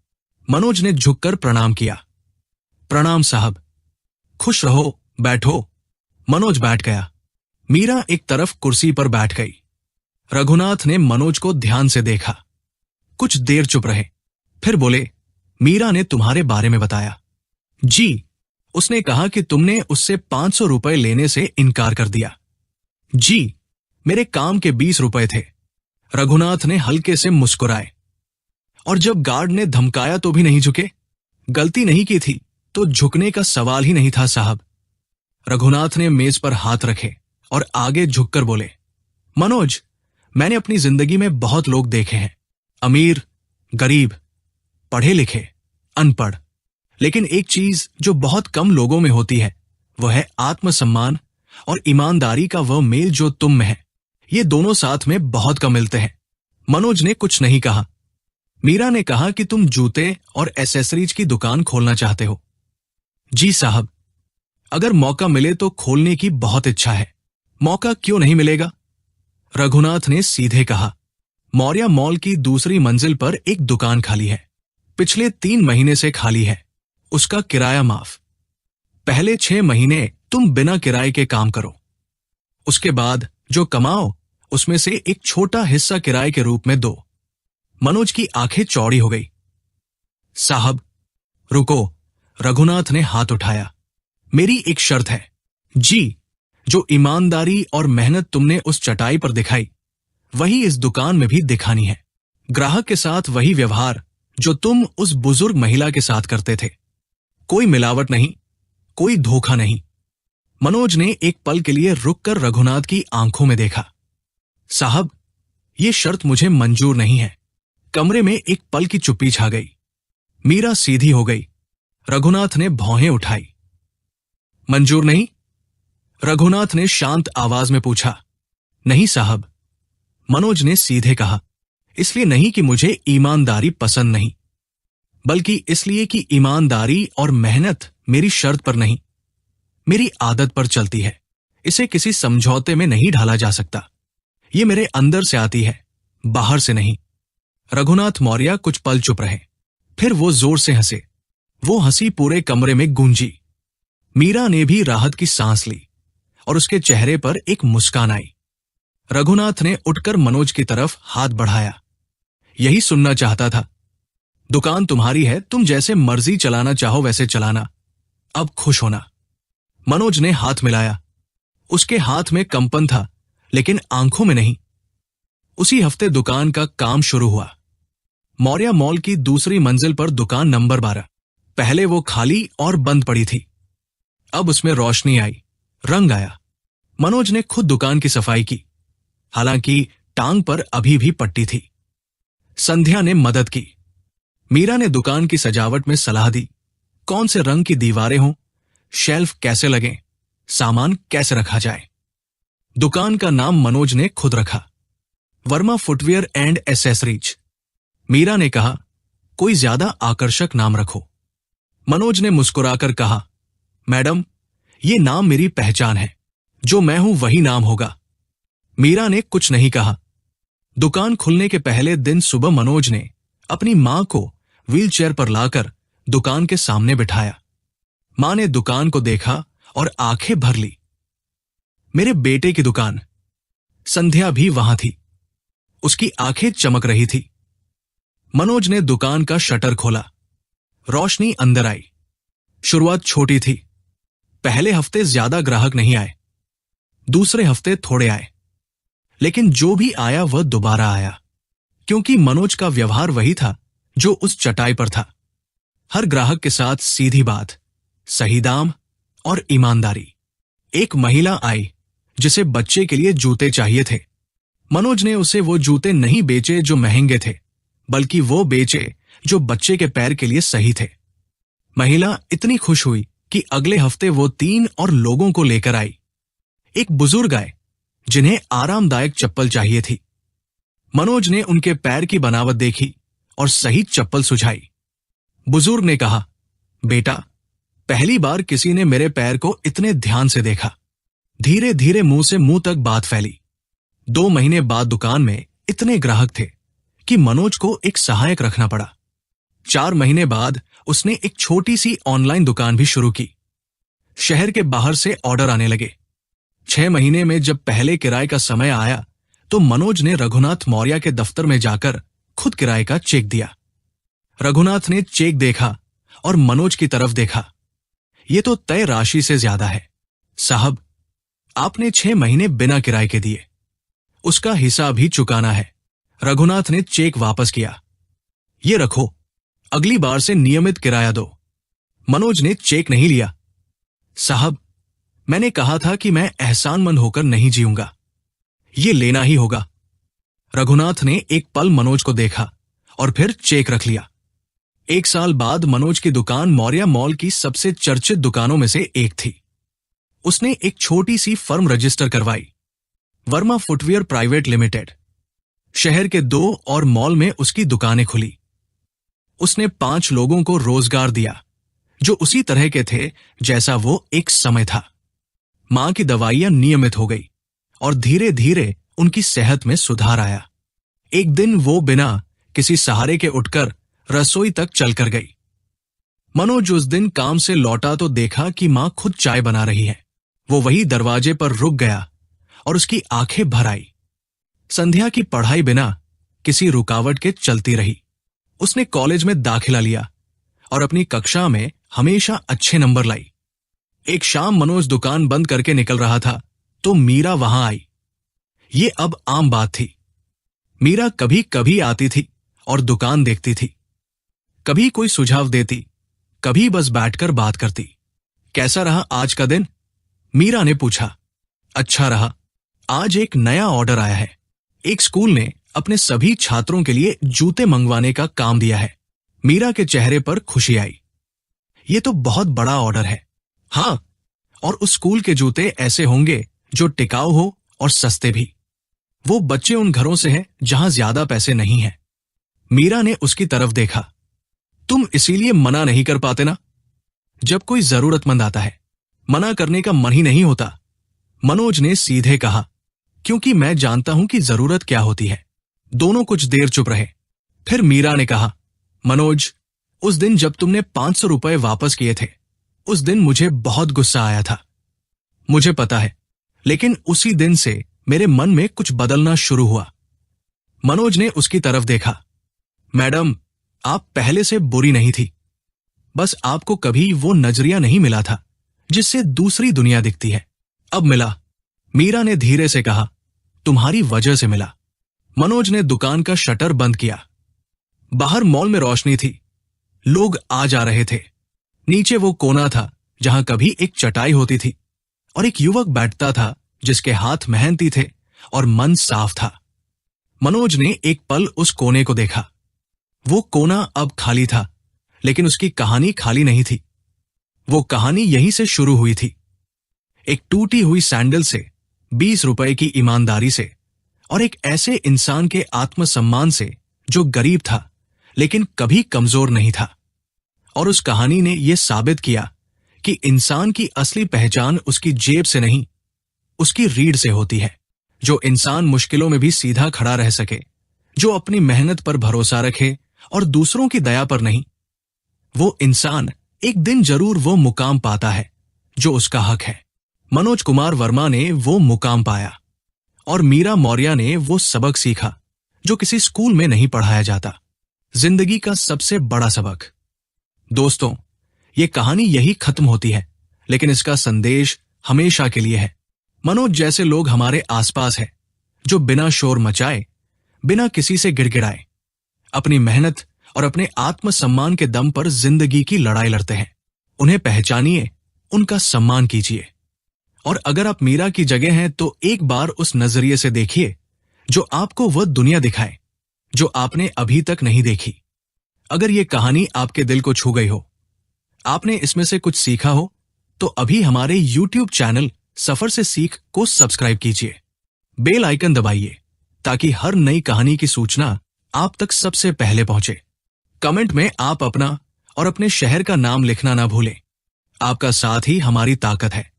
मनोज ने झुककर प्रणाम किया। प्रणाम साहब। खुश रहो, बैठो। मनोज बैठ गया। मीरा एक तरफ कुर्सी पर बैठ गई। रघुनाथ ने मनोज को ध्यान से देखा। कुछ देर चुप रहे, फिर बोले, मीरा ने तुम्हारे बारे में बताया? जी, उसने कहा कि तुमने उससे 500 रुपए लेने से इनकार कर दिया। जी, मेरे काम के 20 रुपए थे। रघुनाथ ने हल्के से मुस्कुराए। और जब गार्ड ने धमकाया तो भी नहीं झुके? गलती नहीं की थी तो झुकने का सवाल ही नहीं था साहब। रघुनाथ ने मेज पर हाथ रखे और आगे झुककर बोले, मनोज, मैंने अपनी जिंदगी में बहुत लोग देखे हैं, अमीर, गरीब, पढ़े लिखे, अनपढ़, लेकिन एक चीज जो बहुत कम लोगों में होती है वह है आत्मसम्मान और ईमानदारी का वह मेल जो तुम में है। ये दोनों साथ में बहुत कम मिलते हैं। मनोज ने कुछ नहीं कहा। मीरा ने कहा कि तुम जूते और एसेसरीज की दुकान खोलना चाहते हो। जी साहब, अगर मौका मिले तो खोलने की बहुत इच्छा है। मौका क्यों नहीं मिलेगा? रघुनाथ ने सीधे कहा। मौर्या मॉल की दूसरी मंजिल पर एक दुकान खाली है। पिछले 3 महीने से खाली है। उसका किराया माफ। पहले 6 महीने तुम बिना किराए के काम करो। उसके बाद जो कमाओ उसमें से एक छोटा हिस्सा किराए के रूप में दो। मनोज की आंखें चौड़ी हो गई। साहब, रुको, रघुनाथ ने हाथ उठाया। मेरी एक शर्त है। जी, जो ईमानदारी और मेहनत तुमने उस चटाई पर दिखाई, वही इस दुकान में भी दिखानी है। ग्राहक के साथ वही व्यवहार जो तुम उस बुजुर्ग महिला के साथ करते थे। कोई मिलावट नहीं, कोई धोखा नहीं। मनोज ने एक पल के लिए रुककर रघुनाथ की आंखों में देखा। साहब, ये शर्त मुझे मंजूर नहीं है। कमरे में एक पल की चुप्पी छा गई। मीरा सीधी हो गई। रघुनाथ ने भौहें उठाई। मंजूर नहीं? रघुनाथ ने शांत आवाज में पूछा। नहीं साहब, मनोज ने सीधे कहा। इसलिए नहीं कि मुझे ईमानदारी पसंद नहीं, बल्कि इसलिए कि ईमानदारी और मेहनत मेरी शर्त पर नहीं, मेरी आदत पर चलती है। इसे किसी समझौते में नहीं ढाला जा सकता। ये मेरे अंदर से आती है, बाहर से नहीं। रघुनाथ मौर्य कुछ पल चुप रहे, फिर वो जोर से हंसे। वो हंसी पूरे कमरे में गूंजी। मीरा ने भी राहत की सांस ली और उसके चेहरे पर एक मुस्कान आई। रघुनाथ ने उठकर मनोज की तरफ हाथ बढ़ाया। यही सुनना चाहता था। दुकान तुम्हारी है, तुम जैसे मर्जी चलाना चाहो वैसे चलाना। अब खुश होना। मनोज ने हाथ मिलाया। उसके हाथ में कंपन था, लेकिन आंखों में नहीं। उसी हफ्ते दुकान का काम शुरू हुआ। मौर्य मॉल की दूसरी मंजिल पर दुकान नंबर 12। पहले वो खाली और बंद पड़ी थी। अब उसमें रोशनी आई, रंग आया। मनोज ने खुद दुकान की सफाई की, हालांकि टांग पर अभी भी पट्टी थी। संध्या ने मदद की। मीरा ने दुकान की सजावट में सलाह दी। कौन से रंग की दीवारें हों, शेल्फ कैसे लगें, सामान कैसे रखा जाए। दुकान का नाम मनोज ने खुद रखा, Verma footwear and accessories. Meera ने कहा, कोई ज्यादा आकर्षक नाम रखो। मनोज ने मुस्कुराकर कहा, मैडम, ये नाम मेरी पहचान है। जो मैं हूं वही नाम होगा। मीरा ने कुछ नहीं कहा। दुकान खुलने के पहले दिन सुबह मनोज ने अपनी मां को व्हीलचेयर पर लाकर दुकान के सामने बिठाया। मां ने दुकान को देखा और आंखें भर ली। मेरे बेटे की दुकान। संध्या भी वहां थी। उसकी आंखें चमक रही थी। मनोज ने दुकान का शटर खोला। रोशनी अंदर आई। शुरुआत छोटी थी। पहले हफ्ते ज्यादा ग्राहक नहीं आए, दूसरे हफ्ते थोड़े आए, लेकिन जो भी आया वह दोबारा आया, क्योंकि मनोज का व्यवहार वही था जो उस चटाई पर था। हर ग्राहक के साथ सीधी बात, सही दाम और ईमानदारी। एक महिला आई जिसे बच्चे के लिए जूते चाहिए थे। मनोज ने उसे वो जूते नहीं बेचे जो महंगे थे, बल्कि वो बेचे जो बच्चे के पैर के लिए सही थे। महिला इतनी खुश हुई कि अगले हफ्ते वो 3 और लोगों को लेकर आई। एक बुजुर्ग आए जिन्हें आरामदायक चप्पल चाहिए थी। मनोज ने उनके पैर की बनावट देखी और सही चप्पल सुझाई। बुजुर्ग ने कहा, बेटा, पहली बार किसी ने मेरे पैर को इतने ध्यान से देखा। धीरे धीरे मुंह से मुंह तक बात फैली। 2 महीने बाद दुकान में इतने ग्राहक थे कि मनोज को एक सहायक रखना पड़ा। 4 महीने बाद उसने एक छोटी सी ऑनलाइन दुकान भी शुरू की। शहर के बाहर से ऑर्डर आने लगे। 6 महीने में जब पहले किराए का समय आया तो मनोज ने रघुनाथ मौर्य के दफ्तर में जाकर खुद किराए का चेक दिया। रघुनाथ ने चेक देखा और मनोज की तरफ देखा। यह तो तय राशि से ज्यादा है। साहब, आपने 6 महीने बिना किराए के दिए, उसका हिसाब भी चुकाना है। रघुनाथ ने चेक वापस किया। ये रखो, अगली बार से नियमित किराया दो। मनोज ने चेक नहीं लिया। साहब, मैंने कहा था कि मैं एहसानमंद होकर नहीं जीऊंगा, ये लेना ही होगा। रघुनाथ ने एक पल मनोज को देखा और फिर चेक रख लिया। 1 साल बाद मनोज की दुकान मौर्य मॉल की सबसे चर्चित दुकानों में से एक थी। उसने एक छोटी सी फर्म रजिस्टर करवाई, वर्मा फुटवियर प्राइवेट लिमिटेड। शहर के 2 और मॉल में उसकी दुकानें खुली। उसने 5 लोगों को रोजगार दिया जो उसी तरह के थे जैसा वो एक समय था। मां की दवाइयां नियमित हो गई और धीरे धीरे उनकी सेहत में सुधार आया। एक दिन वो बिना किसी सहारे के उठकर रसोई तक चलकर गई। मनोज उस दिन काम से लौटा तो देखा कि मां खुद चाय बना रही है। वो वही दरवाजे पर रुक गया और उसकी आंखें भर आई। संध्या की पढ़ाई बिना किसी रुकावट के चलती रही। उसने कॉलेज में दाखिला लिया और अपनी कक्षा में हमेशा अच्छे नंबर लाई। एक शाम मनोज दुकान बंद करके निकल रहा था तो मीरा वहां आई। ये अब आम बात थी। मीरा कभी कभी आती थी और दुकान देखती थी, कभी कोई सुझाव देती, कभी बस बैठकर बात करती। कैसा रहा आज का दिन? मीरा ने पूछा। अच्छा रहा। आज एक नया ऑर्डर आया है। एक स्कूल ने अपने सभी छात्रों के लिए जूते मंगवाने का काम दिया है। मीरा के चेहरे पर खुशी आई। ये तो बहुत बड़ा ऑर्डर है। हाँ, और उस स्कूल के जूते ऐसे होंगे जो टिकाऊ हो और सस्ते भी। वो बच्चे उन घरों से हैं जहां ज्यादा पैसे नहीं हैं। मीरा ने उसकी तरफ देखा। तुम इसीलिए मना नहीं कर पाते ना? जब कोई जरूरतमंद आता है, मना करने का मन ही नहीं होता। मनोज ने सीधे कहा। क्योंकि मैं जानता हूं कि जरूरत क्या होती है। दोनों कुछ देर चुप रहे। फिर मीरा ने कहा, मनोज, उस दिन जब तुमने 500 रुपए वापस किए थे, उस दिन मुझे बहुत गुस्सा आया था। मुझे पता है, लेकिन उसी दिन से मेरे मन में कुछ बदलना शुरू हुआ। मनोज ने उसकी तरफ देखा। मैडम, आप पहले से बुरी नहीं थी। बस आपको कभी वो नजरिया नहीं मिला था जिससे दूसरी दुनिया दिखती है। अब मिला। मीरा ने धीरे से कहा। तुम्हारी वजह से मिला। मनोज ने दुकान का शटर बंद किया। बाहर मॉल में रोशनी थी। लोग आ जा रहे थे। नीचे वो कोना था जहां कभी एक चटाई होती थी और एक युवक बैठता था जिसके हाथ मेहनती थे और मन साफ था। मनोज ने एक पल उस कोने को देखा। वो कोना अब खाली था, लेकिन उसकी कहानी खाली नहीं थी। वो कहानी यहीं से शुरू हुई थी। एक टूटी हुई सैंडल से, 20 रुपए की ईमानदारी से और एक ऐसे इंसान के आत्मसम्मान से जो गरीब था लेकिन कभी कमजोर नहीं था। और उस कहानी ने यह साबित किया कि इंसान की असली पहचान उसकी जेब से नहीं, उसकी रीढ़ से होती है। जो इंसान मुश्किलों में भी सीधा खड़ा रह सके, जो अपनी मेहनत पर भरोसा रखे और दूसरों की दया पर नहीं, वो इंसान एक दिन जरूर वो मुकाम पाता है जो उसका हक है। मनोज कुमार वर्मा ने वो मुकाम पाया और मीरा मौर्य ने वो सबक सीखा जो किसी स्कूल में नहीं पढ़ाया जाता। जिंदगी का सबसे बड़ा सबक। दोस्तों, ये कहानी यही खत्म होती है, लेकिन इसका संदेश हमेशा के लिए है। मनोज जैसे लोग हमारे आसपास हैं, जो बिना शोर मचाए, बिना किसी से गिड़गिड़ाए, अपनी मेहनत और अपने आत्मसम्मान के दम पर जिंदगी की लड़ाई लड़ते हैं। उन्हें पहचानिए, उनका सम्मान कीजिए। और अगर आप मीरा की जगह हैं तो एक बार उस नजरिए से देखिए जो आपको वह दुनिया दिखाए जो आपने अभी तक नहीं देखी। अगर यह कहानी आपके दिल को छू गई हो, आपने इसमें से कुछ सीखा हो, तो अभी हमारे YouTube चैनल सफर से सीख को सब्सक्राइब कीजिए। बेल आइकन दबाइए ताकि हर नई कहानी की सूचना आप तक सबसे पहले पहुंचे। कमेंट में आप अपना और अपने शहर का नाम लिखना ना भूलें। आपका साथ ही हमारी ताकत है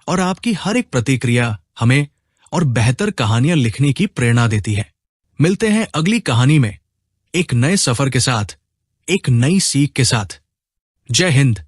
और आपकी हर एक प्रतिक्रिया हमें और बेहतर कहानियां लिखने की प्रेरणा देती है। मिलते हैं अगली कहानी में, एक नए सफर के साथ, एक नई सीख के साथ। जय हिंद।